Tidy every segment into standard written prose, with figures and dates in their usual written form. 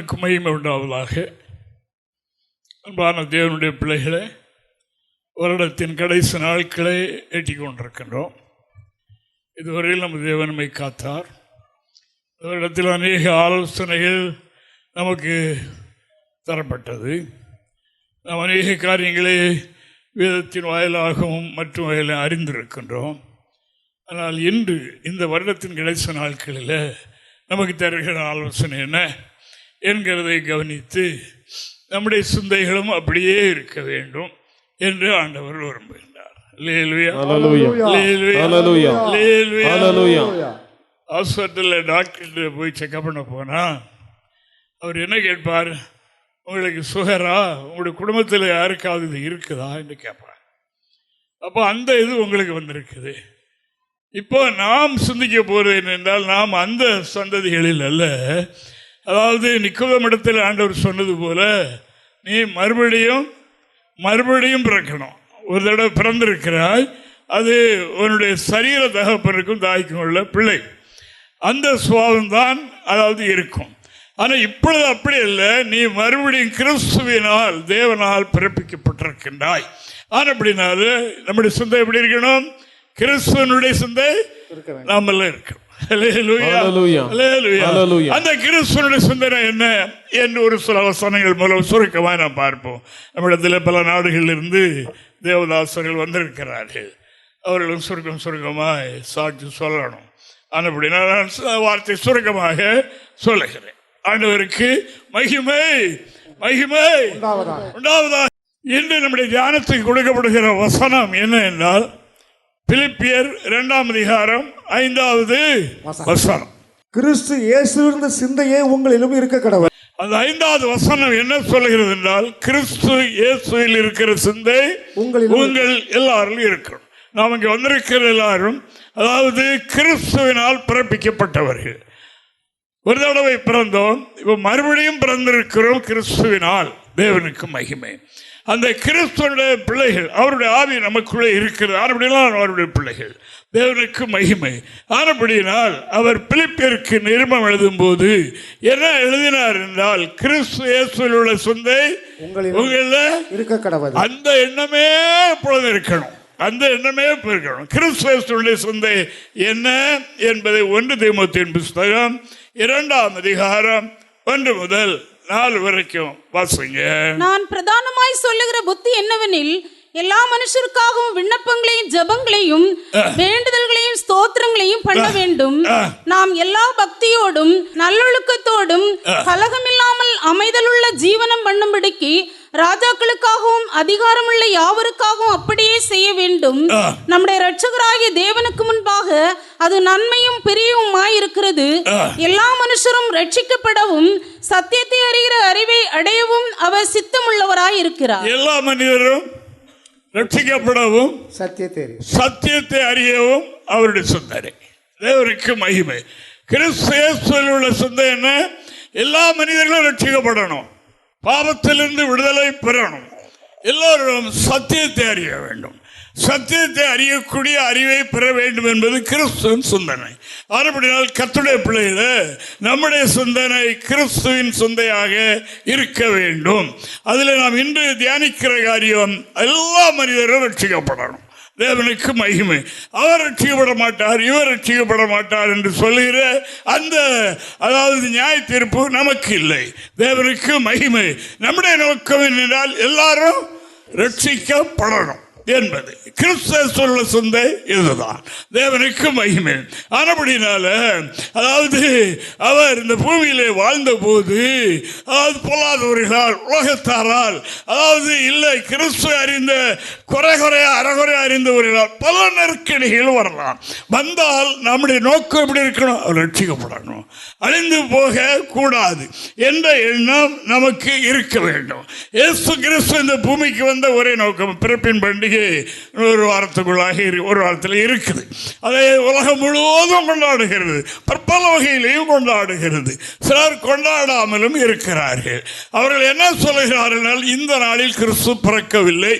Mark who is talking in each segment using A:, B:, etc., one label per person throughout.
A: தேவனுக்கு மகிமை உண்டாவதாக. அன்பான தேவனுடைய பிள்ளைகளை, வருடத்தின் கடைசி நாட்களை எட்டிக் கொண்டிருக்கின்றோம். இதுவரையில் நம்ம தேவனமை காத்தார். வருடத்தில் அநேக ஆலோசனைகள் நமக்கு தரப்பட்டது. நாம் அநேக காரியங்களை வேதத்தின் வாயிலாகவும் மற்றும் வாயிலாக அறிந்திருக்கின்றோம். ஆனால் இன்று இந்த வருடத்தின் கடைசி நாட்களில் நமக்கு தருகிற ஆலோசனை என்ன என்கிறதை கவனித்து நம்முடைய சிந்தைகளும் அப்படியே இருக்க வேண்டும் என்று ஆண்டவர் விரும்புகின்றார். ஹாஸ்பிட்டலில் டாக்டர்கிட்ட போய் செக்அப் பண்ண போனால் அவர் என்ன கேட்பார்? உங்களுக்கு சுகரா, உங்களுடைய குடும்பத்தில் யாருக்காவது இது இருக்குதா என்று கேட்பார். அப்போ அந்த இது உங்களுக்கு வந்திருக்குது. இப்போ நாம் சிந்திக்க போகிறது என்னென்றால், நாம் அந்த சந்ததிகளில் அல்ல. அதாவது நிக்கோதேமிடத்தில் ஆண்டவர் சொன்னது போல, நீ மறுபடியும் பிறக்கணும். ஒரு தடவை பிறந்திருக்கிறாய், அது உன்னுடைய சரீர தகப்பனுக்கும் தாய்க்கும் உள்ள பிள்ளை. அந்த சுபாவம்தான் அதாவது இருக்கும். ஆனால் இப்பொழுது அப்படி இல்லை. நீ மறுபடியும் கிறிஸ்துவினால் தேவனால் பிறப்பிக்கப்பட்டிருக்கின்றாய். ஆனால் அப்படினால நம்முடைய சிந்தை எப்படி இருக்கணும்? கிறிஸ்துவனுடைய சிந்தை நாமெல்லாம் இருக்கணும். அந்த கிறிஸ்துவனுடைய சிந்தனை என்ன என்று ஒரு சில வசனங்கள் மூலம் சுருக்கமாக நாம் பார்ப்போம். நம்மிடத்தில் பல நாடுகளிலிருந்து தேவதாசர்கள் வந்திருக்கிறார்கள். அவர்களும் சுருக்கமாக சாட்சி சொல்லணும். ஆனால் அப்படின்னா நான் வார்த்தை சுருக்கமாக சொல்லுகிறேன். ஆண்டவருக்கு மகிமை உண்டாவதாக. இன்று நம்முடைய தியானத்துக்கு கொடுக்கப்படுகிற வசனம் என்ன என்றால், பிலிப்பியர் 2ஆம் அதிகாரம் 5வது வசனம்.
B: கிறிஸ்து இயேசுவின் சிந்தையே உங்களிலும் இருக்க கடவுள்.
A: அந்த 5வது வசனம் என்ன சொல்கிறது என்றால், கிறிஸ்து இயேசுவில் இருக்கிற சிந்தை உங்கள் எல்லாரும் இருக்கணும். நாம் இங்கே வந்திருக்கிற எல்லாரும் அதாவது கிறிஸ்துவினால் பிறப்பிக்கப்பட்டவர்கள். ஒரு தடவை பிறந்தோம், இப்போ மறுபடியும் பிறந்திருக்கிறோம் கிறிஸ்துவினால். தேவனுக்கு மகிமை. அந்த கிறிஸ்துவனுடைய பிள்ளைகள், அவருடைய ஆவி நமக்குள்ளே இருக்கிறது. ஆனபடினால் அவருடைய பிள்ளைகள், தேவனுக்கு மகிமை. ஆனபடியினால் அவர் பிலிப்பியருக்கு நிருபம் எழுதும் போது என்ன எழுதினார் என்றால், கிறிஸ்து இயேசுவில் உள்ள சிந்தை உங்களில் இருக்க கடவுள். அந்த எண்ணமே எப்பொழுது இருக்கணும். அந்த எண்ணமே இருக்கணும். கிறிஸ்து இயேசுவினுடைய சிந்தை என்ன என்பதை 1 தீமோத்தேயுவின் புத்தகம் 2ஆம் அதிகாரம் 1 முதல் 4 வரைக்கும் வாசிங்க.
C: நான் பிரதானமாய் சொல்லுகிற புத்தி என்னவெனில், எல்லா மனுஷருக்காகவும் விண்ணப்பங்களையும் ஜெபங்களையும் வேண்டுதல்களையும் ஸ்தோத்திரங்களையும் பண்ண வேண்டும். நாம் எல்லா பக்தியோடும் நல்லொழுக்கத்தோடும் கலகமில்லாமல் அமைதலுள்ள ஜீவனம் பண்ணும்படிக்கு ராஜாக்களுக்காகவும் அதிகாரமுள்ள யாவருக்காகவும் அப்படியே செய்ய வேண்டும். நம்முடைய இரட்சகராகிய தேவனுக்கு முன்பாக அது நன்மையும் பிரியவுமாய் இருக்கிறது. எல்லா மனுஷரும் ரட்சிக்கப்படவும் சத்தியத்தை அறிகிற அறிவை அடையவும் அவர் சித்தமுள்ளவராய் இருக்கிறார்.
A: எல்லா மனிதரும் ரட்சிக்கப்படவும் சத்தியத்தை அறியவும் அவருடைய சிந்தனை. தேவனுக்கு மகிமை. கிறிஸ்து இயேசுவில் உள்ள சிந்தை என்ன? எல்லா மனிதர்களும் ரட்சிக்கப்படணும், பாவத்திலிருந்து விடுதலை பெறணும், எல்லோரும் சத்தியத்தை அறிய வேண்டும். சத்தியத்தை அறியக்கூடிய அறிவை பெற வேண்டும் என்பது கிறிஸ்துவின் சிந்தனை. ஆனபடியால் கர்த்தருடைய பிள்ளைகளே, நம்முடைய சிந்தனை கிறிஸ்துவின் சிந்தையாக இருக்க வேண்டும். அதில் நாம் இன்று தியானிக்கிற காரியம், எல்லா மனிதரும் ரட்சிக்கப்படணும். தேவனுக்கு மகிமை. அவர் ரட்சிக்கப்பட மாட்டார், இவர் ரட்சிக்கப்பட மாட்டார் என்று சொல்லுகிற அந்த அதாவது நியாய தீர்ப்பு நமக்கு இல்லை. தேவனுக்கு மகிமை. நம்முடைய நோக்கம் என்றால் எல்லாரும் ரட்சிக்கப்படணும் என்பது. கிறிஸ்து சொல்ல சிந்தை இதுதான். தேவனுக்கு மகிமை. ஆனபடினால அதாவது அவர் இந்த பூமியிலே வாழ்ந்த போது, அதாவது பொல்லாதவர்களால் உலகத்தாரால், அதாவது இல்லை கிறிஸ்து அறிந்த குறையா அறகுறையா அறிந்தவர்களால் பல நெருக்கடிகள் வரலாம். வந்தால் நம்முடைய நோக்கம் எப்படி இருக்கணும்? அவர் ரட்சிக்கப்படணும், அழிந்து போக கூடாது என்ற எண்ணம் நமக்கு இருக்க வேண்டும். இயேசு கிறிஸ்து இந்த பூமிக்கு வந்த ஒரே நோக்கம், பிறப்பின் பண்டிகை ஒரு வாரத்தில் இருக்குது. அதை உலகம் முழுவதும் கொண்டாடுகிறது, பற்பல வகையிலையும் கொண்டாடுகிறது. சிலர் கொண்டாடாமலும் இருக்கிறார்கள். அவர்கள் என்ன சொல்லுகிறார்கள்? இந்த நாளில் கிறிஸ்து பிறக்கவில்லை,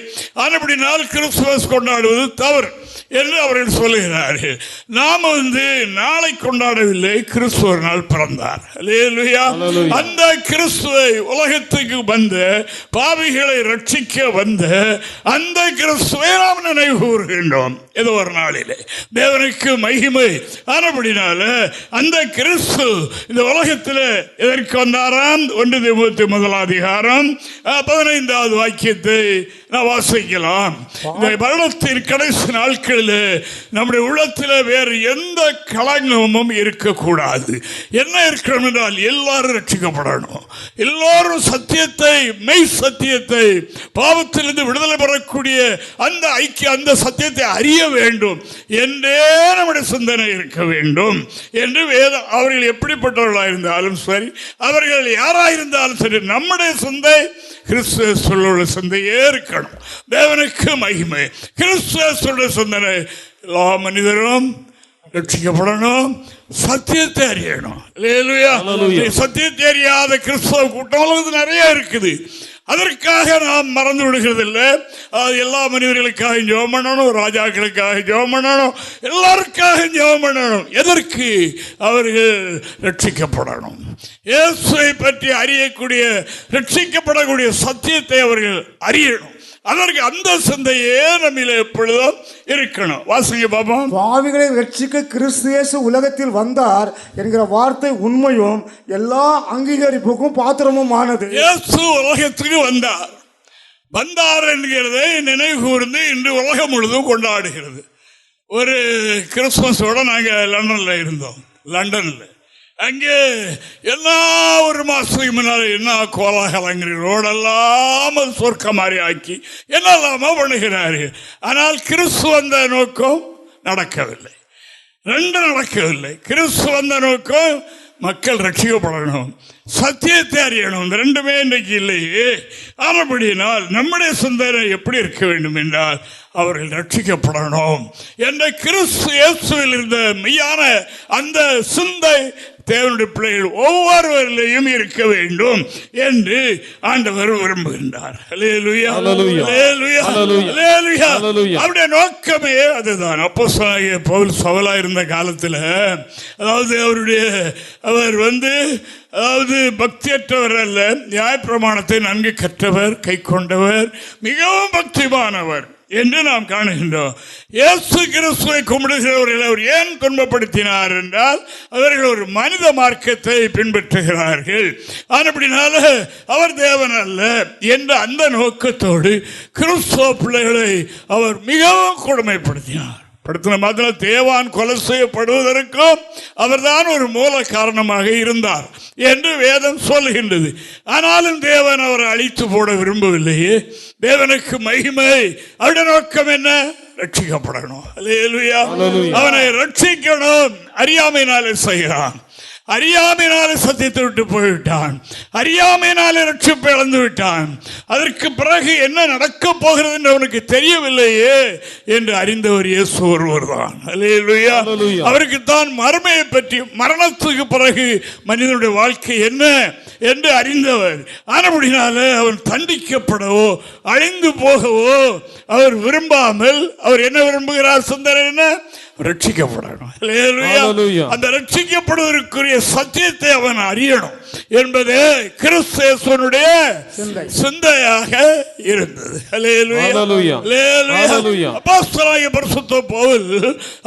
A: ஆனால் கிறிஸ்துமஸ் கொண்டாடுவது தவறு என்று அவர்கள் சொல்லுகிறார்கள். நாம் நாளை கொண்டாடவில்லை, கிறிஸ்து ஒரு நாள் பிறந்தார். அல்லேலூயா. அந்த கிறிஸ்துவை உலகத்துக்கு வந்த பாவிகளை ரட்சிக்க வந்த அந்த கிறிஸ்துவை நாம் நினைவு கூறுகின்றோம் ஏதோ ஒரு நாளிலே. தேவனுக்கு மகிமை. ஆனபடினால அந்த கிறிஸ்து இந்த உலகத்தில் எதற்கு வந்தாராம்? 1 தீமோத்தேயு 1:15 வாக்கியத்தை நான் வாசிக்கலாம். இந்த வருடத்தின் கடைசி நாட்களில் நம்முடைய உள்ளத்தில் வேறு எந்த களங்கமும் இருக்கக்கூடாது. என்ன இருக்கணும் என்றால் எல்லாரும் ரட்சிக்கப்படணும். எல்லாரும் சத்தியத்தை, மெய் சத்தியத்தை, பாவத்திலிருந்து விடுதலை பெறக்கூடிய அந்த ஐக்கிய அந்த சத்தியத்தை அறிய வேண்டும் என்றே நம்முடைய சிந்தனை இருக்க வேண்டும் என்று வேதம். அவர்கள் எப்படிப்பட்டவர்களாக இருந்தாலும் சரி, அவர்கள் யாராயிருந்தாலும் சரி, நம்முடைய சிந்தை கிறிஸ்துவுடைய சிந்தையே இருக்கணும். தேவனுக்கு மகிமை. கிறிஸ்துவுடைய சிந்தனை எல்லா மனிதரும் ரட்சிக்கப்படணும், சத்தியத்தை அறியணும். சத்தியத்தை அறியாத கிறிஸ்தவ கூட்டம் நிறைய இருக்குது. அதற்காக நாம் மறந்து விடுகிறதில்லை. எல்லா மனிதர்களுக்காக ஜெபம் பண்ணணும், ராஜாக்களுக்காக ஜெபம் பண்ணணும், எல்லாருக்காக ஜெபம் பண்ணணும். எதற்கு? அவர்கள் ரட்சிக்கப்படணும். இயேசுவை பற்றி அறியக்கூடிய, ரட்சிக்கப்படக்கூடிய சத்தியத்தை அவர்கள் அறியணும். அதற்கு அந்த சிந்தையே நம்மில் எப்பொழுதும் இருக்கணும். வாசிங்க பாப்போம்.
B: பாவிகளை ரட்சிக்க கிறிஸ்து இயேசு உலகத்தில் வந்தார் என்கிற வார்த்தை உண்மையும் எல்லா அங்கீகரிப்புக்கும் பாத்திரமும் ஆனது.
A: இயேசு உலகத்துக்கு வந்தார் என்கிறதை நினைவு கூர்ந்து இன்று உலகம் முழுதும் கொண்டாடுகிறது. ஒரு கிறிஸ்துமஸோட நாங்கள் லண்டனில் இருந்தோம். லண்டனில் அங்கே எல்லா ஒரு மாதத்துக்கு முன்னால் என்ன கோலாகலங்கிற ரோடெல்லாம் சொர்க்க மாதிரி ஆக்கி என்னெல்லாமோ பண்ணுகிறார்கள். ஆனால் கிறிஸ்து வந்த நோக்கம் நடக்கவில்லை. நடக்கவில்லை. கிறிஸ்து வந்த நோக்கம் மக்கள் ரட்சிக்கப்படணும், சத்தியத்தை அறியணும். இந்த ரெண்டுமே இன்றைக்கு இல்லையே. ஆனபடியினால் நம்முடைய சிந்தனை எப்படி இருக்க வேண்டும் என்றால் அவர்கள் ரட்சிக்கப்படணும் என்ற கிறிஸ்து இயேசுவில் இருந்த மெய்யான அந்த சிந்தை தேவனுடைய பிள்ளைகள் ஒவ்வொருவரிலையும் இருக்க வேண்டும் என்று ஆண்டவர் விரும்புகின்றார். அல்லேலூயா, அல்லேலூயா, அல்லேலூயா. அவருடைய நோக்கமே அதுதான். அப்போஸ்தலனாகிய பவுல் சவுலா இருந்த காலத்தில், அதாவது அவர் அதாவது பக்தியற்றவர் அல்ல, நியாயப்பிரமாணத்தை நன்கு கற்றவர், கை கொண்டவர், மிகவும் பக்திமானவர் என்று நாம் காணுகின்றோம். இயேசு கிறிஸ்துவை கும்பிடுகிறவர்கள் அவர் ஏன் துன்பப்படுத்தினார் என்றால் அவர்கள் ஒரு மனித மார்க்கத்தை பின்பற்றுகிறார்கள். அப்படினால அவர் தேவன் அல்ல என்ற அந்த நோக்கத்தோடு கிறிஸ்துவ பிள்ளைகளை அவர் மிகவும் கொடுமைப்படுத்தினார். மாத்திரம் தேவான் கொலை செய்யப்படுவதற்கும் அவர்தான் ஒரு மூல காரணமாக இருந்தார் என்று வேதம் சொல்லுகின்றது. ஆனாலும் தேவன் அவரை அழித்து போட விரும்பவில்லையே. தேவனுக்கு மகிமை. அவருடைய நோக்கம் என்ன? ரட்சிக்கப்படணும். அல்லேலூயா. அவனை ரட்சிக்கணும். அறியாமையினாலே செய்கிறான். அறியாமையினாலே சத்தியத்தை விட்டு போய்விட்டான். அறியாமையினாலே ரட்சிப்பை இழந்து விட்டான். அதற்கு பிறகு என்ன நடக்கப் போகிறது என்று அவனுக்கு தெரியவில்லையே என்று அறிந்தவர் இயேசு ஒருவர் தான். அல்லேலூயா. அவருக்கு தான் மர்மையை பற்றி, மரணத்துக்கு பிறகு மனிதனுடைய வாழ்க்கை என்ன என்று அறிந்தவர். ஆனபடினால அவன் தண்டிக்கப்படவோ அழிந்து போகவோ அவர் விரும்பாமல், அவர் என்ன விரும்புகிறார்? சிந்தனை என்ன? ரட்சிக்கப்படணும். அந்த ரட்சிக்கப்படுவதற்குரிய சத்தியத்தை அவன் அறியணும் என்பதே கிறிஸ்துவனுடைய சிந்தையாக இருந்தது. அப்போஸ்தலனாகிய பரிசுத்த பவுல்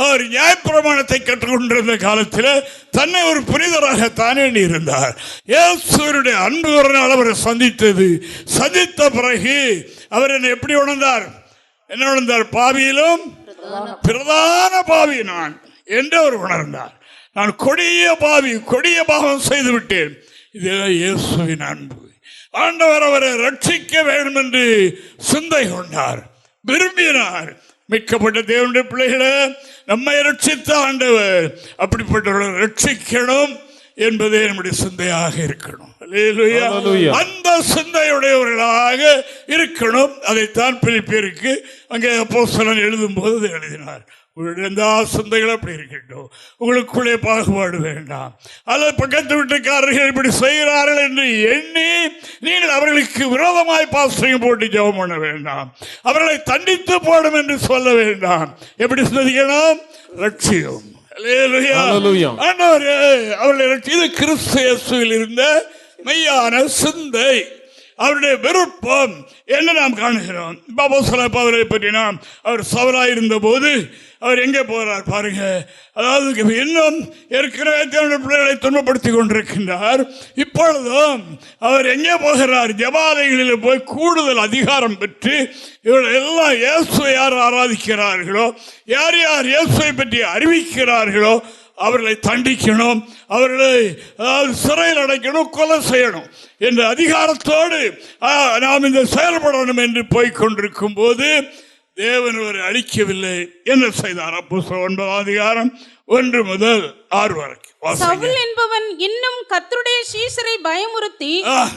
A: அவர் நியாயப்பிரமாணத்தை கற்றுக்கொண்டிருந்த காலத்தில் தன்னை ஒரு புனிதராக தானே இருந்தார். இயேசுவினுடைய அன்பு ஒரு நாள் அவரை சந்தித்த பிறகு அவர் என்னை எப்படி உணர்ந்தார்? என்ன உணர்ந்தார்? பாவியிலும் பிரதான பாவி நான் என்று அவர் உணர்ந்தார். நான் கொடிய பாவம் செய்து விட்டேன். இதுதான் இயேசுவின் அன்பு. ஆண்டவர் அவரை ரட்சிக்க வேண்டும் என்று சிந்தை கொண்டார், விரும்பினார். மிக்கப்பட்ட தேவனுடைய பிள்ளைகளை நம்மை ரட்சித்த ஆண்டவர் அப்படிப்பட்டவர்களை ரட்சிக்கணும் என்பதே நம்முடைய சிந்தையாக இருக்கணும். அந்த சிந்தையுடையவர்களாக இருக்கணும். அதைத்தான் பிலிப்பியருக்கு அங்கே அப்போஸ்தலன் எழுதும் போது எழுதினார். உங்களுடைய எல்லா சிந்தைகளும் அப்படி இருக்கட்டும். உங்களுக்குள்ளே பாகுபாடு வேண்டாம். அல்லது பக்கத்து வீட்டுக்காரர்கள் இப்படி செய்கிறார்கள் என்று எண்ணி நீங்கள் அவர்களுக்கு விரோதமாய் பாஸ்டரிங் போட்டு ஜெபம் பண்ண வேண்டாம். அவர்களை தண்டித்து போடும் என்று சொல்ல வேண்டாம். எப்படி சிந்திக்கணும்? ரட்சியம். அவர்களை இது கிறிஸ்து இயேசுவில் இருந்த மெய்யான சிந்தை, அவருடைய விருப்பம் என்ன நாம் காணுகிறோம். அவரை பற்றி நாம் அவர் சவலாக இருந்த போது அவர் எங்கே போகிறார் பாருங்க. அதாவது இன்னும் ஏற்கனவே பிள்ளைகளை துன்பப்படுத்தி கொண்டிருக்கின்றார். இப்பொழுதும் அவர் எங்கே போகிறார்? ஜெபாலயங்களில் போய் கூடுதல் அதிகாரம் பெற்று இவர்கள் எல்லாம் இயேசுவை யார் ஆராதிக்கிறார்களோ, யார் யார் இயேசுவை பற்றி அறிவிக்கிறார்களோ அவர்களை தண்டிக்கணும், அவர்களை சிறையில் அடைக்கணும், கொலை செய்யணும் என்ற அதிகாரத்தோடு நாம் இந்த செயல்படணும் என்று போய்கொண்டிருக்கும் போது தேவன் அவரை அழிக்கவில்லை. என்ன செய்தார்? அப்போஸ்தலர் 9ஆம் அதிகாரம் 1 முதல் 6 வரைக்கும்.
C: சவுல் என்பவன் இன்னும் கர்த்தருடைய சீஷரை பயமுறுத்தி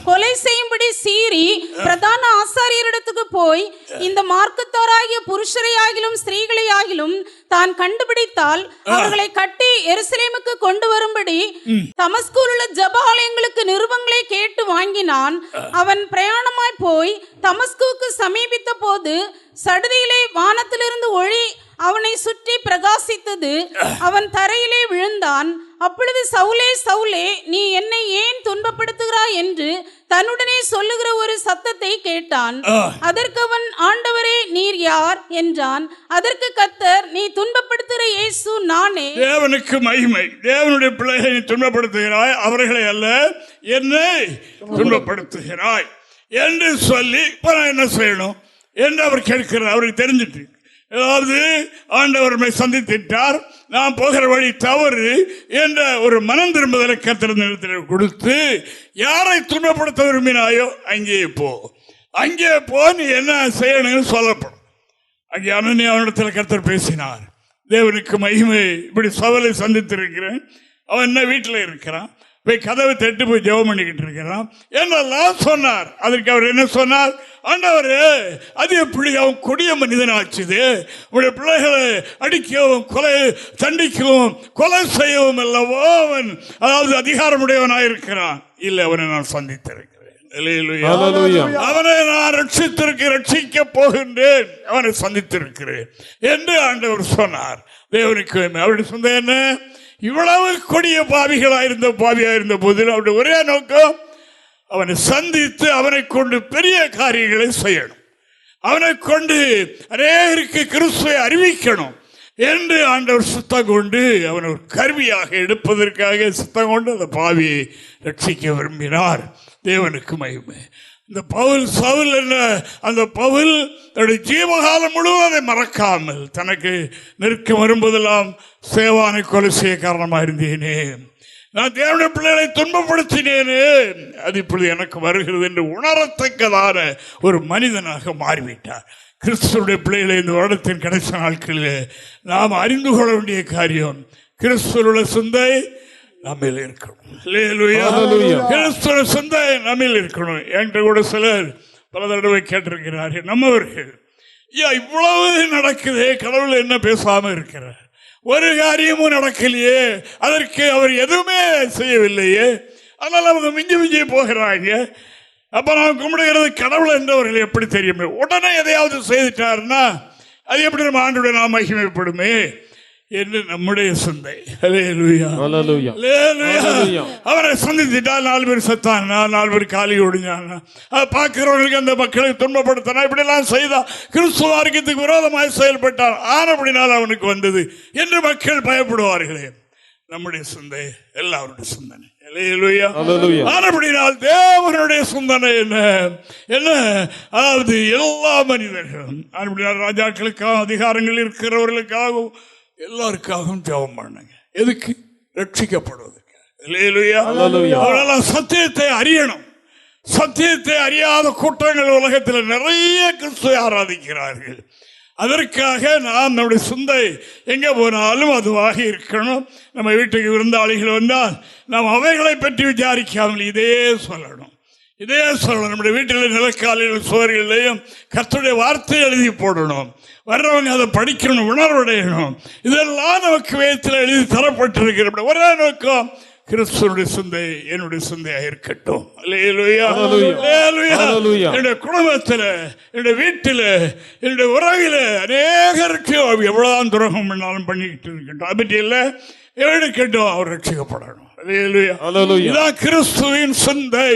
C: கொலை செய்யும்படி சீறி பிரதான ஆசாரியரிடத்துக்கு போய், இந்த மார்க்கத்தாராகிய புருஷரை ஆகிலும் ஸ்திரீகளை ஆகிலும் தான் கண்டுபிடித்தால் அவர்களை கட்டி எருசலேமுக்கு கொண்டு வரும்படி தமஸ்குவில் உள்ள ஜெபாலயங்களுக்கு நிருபங்களை கேட்டு வாங்கினான். அவன் பிரயாணமாய் போய் தமஸ்குவுக்கு சமீபித்த போது சடுதியிலே வானத்திலிருந்து ஒளி அவனை சுற்றி பிரகாசித்தது. அவன் தரையிலே விழுந்தான். அப்பொழுது சவுலே சவுலே, நீ என்னை ஏன் துன்பப்படுத்துகிறாய் என்று தன்னுடனே சொல்லுகிற ஒரு சத்தத்தை கேட்டான். அதற்கு அவன், ஆண்டவரே நீர் யார் என்றான். அதற்கு கர்த்தர், நீ துன்பப்படுத்துகிற இயேசு நானே.
A: தேவனுக்கு மகிமை. தேவனுடைய பிள்ளைகளை நீ துன்பப்படுத்துகிறாய், அவர்களை அல்ல என்னை துன்பப்படுத்துகிறாய் என்று சொல்லி இப்ப நான் என்ன செய்யணும் என்று அவர் கேட்கிறார். அவருக்கு தெரிஞ்சிட்டு, ஏதாவது ஆண்டவர் சந்தித்திட்டார், நான் போகிற வழி தவறு என்ற ஒரு மனம் திரும்புதலை கர்த்தர் கொடுத்து, யாரை துன்பப்படுத்த விரும்பினாயோ அங்கே போ, நீ என்ன செய்யணும்னு சொல்லப்படும். அங்கே அனனியாவிடத்தில் கர்த்தர் பேசினார். தேவனுக்கு மகிமை. இப்படி சவலை சந்தித்திருக்கிறேன், அவன் என்ன வீட்டில் இருக்கிறான், போய் கதவை தட்டு போய் ஜெபம் பண்ணிக்கிட்டு இருக்கிறான் என்னெல்லாம் சொன்னார். அதற்கு அவர் என்ன சொன்னார்? ஆண்டவரே, அது எப்படி அவன் கொடிய மனிதன் ஆச்சுது, உடைய பிள்ளைகளை அடிக்கவும் தண்டிக்கவும் கொலை செய்யவும் அல்லவோ அவன் அதாவது அதிகாரமுடையவனாயிருக்கிறான். இல்லை, அவனை நான் சந்தித்திருக்கிறேன், அவனை நான் ரட்சிக்க போகின்றேன், அவனை சந்தித்திருக்கிறேன் என்று ஆண்டவர் சொன்னார். தேவனுக்கு அவருடைய சொந்த என்ன, இவ்வளவு கொடிய பாவியாயிருந்த போதில் அவருடைய ஒரே நோக்கம் அவனை சந்தித்து அவனை கொண்டு பெரிய காரியங்களை செய்யணும், அவனை கொண்டு அநேகருக்கு கிறிஸ்துவை அறிவிக்கணும் என்று ஆண்டவர் சுத்தம் கொண்டு அவனை ஒரு கருவியாக எடுப்பதற்காக சுத்தம் கொண்டு அந்த பாவியை ரட்சிக்க விரும்பினார். தேவனுக்கு மகிமை. இந்த சவுல் என்ன, அந்த பவுல் தன்னுடைய ஜீவகாலம் முழுவதும் அதை மறக்காமல் தனக்கு நெருக்கம் வரும்போதெல்லாம் சேவானை கொலை செய்ய காரணமாக இருந்தேனே, நான் தேவனுடைய பிள்ளைகளை துன்பப்படுத்தினேனே, அது இப்பொழுது எனக்கு வருகிறது என்று உணரத்தக்கதான ஒரு மனிதனாக மாறிவிட்டார். கிறிஸ்துடைய பிள்ளைகளை இந்த வருடத்தின் கடைசி நாட்களில் நாம் அறிந்து கொள்ள வேண்டிய காரியம், கிறிஸ்துவோட சிந்தை நம்மில் இருக்கணும். கிறிஸ்துவ சிந்தை நம்மில் இருக்கணும். என்கிட்ட கூட சிலர் பல தடவை கேட்டிருக்கிறார்கள், நம்மவர்கள், இவ்வளவு நடக்குது, கடவுள் என்ன பேசாம இருக்கிறார், ஒரு காரியமும் நடக்கலையே, அதற்கு அவர் எதுவுமே செய்யவில்லையே, அதனால அவங்க மிஞ்சி போகிறாங்க. அப்ப நான் கும்பிடுகிறது கடவுள் என்றவர்கள் எப்படி தெரியும்? உடனே எதையாவது செய்துட்டாருன்னா அது எப்படி நம்ம ஆண்டோட நாம் மகிமைப்படுமே என்று நம்முடைய சிந்தை. அவரை சந்தித்துட்டால் 4 பேர் செத்தானா, 4 பேர் காலி ஒடிஞ்சானா, அதை பார்க்கிறவர்களுக்கு அந்த மக்களை துன்பப்படுத்தினா, இப்படி எல்லாம் செய்தா கிறிஸ்துவ மார்க்கத்துக்கு விரோதமாக செயல்பட்டான், ஆனப்படினால் அவனுக்கு வந்தது என்று மக்கள் பயப்படுவார்களே. நம்முடைய சிந்தை எல்லாருடைய சிந்தனை. ஆனப்படினால் தேவனுடைய சிந்தனை என்ன, அதாவது எல்லா மனிதர்களும் ராஜாக்களுக்காகவும் அதிகாரங்கள் இருக்கிறவர்களுக்காகவும் எல்லாருக்காகவும் ஜெபம் பண்ணுங்க. எதுக்கு? ரட்சிக்கப்படுவதற்கு. அவர்களெல்லாம் சத்தியத்தை அறியணும். சத்தியத்தை அறியாத கூட்டங்கள் உலகத்தில் நிறைய கிறிஸ்துவை ஆராதிக்கிறார்கள். அதற்காக நாம் நம்முடைய சிந்தை எங்கே போனாலும் அதுவாக இருக்கணும். நம்ம வீட்டுக்கு விருந்தாளிகள் வந்தால் நாம் அவைகளை பற்றி விசாரிக்காமல் இதே சொல்லணும், இதே சொல்லணும். நம்முடைய வீட்டில் நிலக்காலிகள் சுவர்களிலையும் கர்த்தருடைய வார்த்தையை எழுதி போடணும். வர்றவங்க அதை படிக்கணும், உணர்வடையணும். இதெல்லாம் நமக்கு வேதத்தில் எழுதி தரப்பட்டிருக்கிற ஒரே நோக்கம், கிறிஸ்துவனுடைய சிந்தை என்னுடைய சிந்தையாக இருக்கட்டும். அல்லேலூயா, அல்லேலூயா. என்னுடைய குடும்பத்தில், என்னுடைய வீட்டில், என்னுடைய உறவில் அநேகருக்கு எவ்வளவுதான் துரோகம் பண்ணாலும் பண்ணிக்கிட்டு இருக்கட்டும். அது பற்றி இல்லை, எடுக்கட்டும், அவர் ரட்சிக்கப்படணும். இதான் கிறிஸ்துவின் சிந்தை.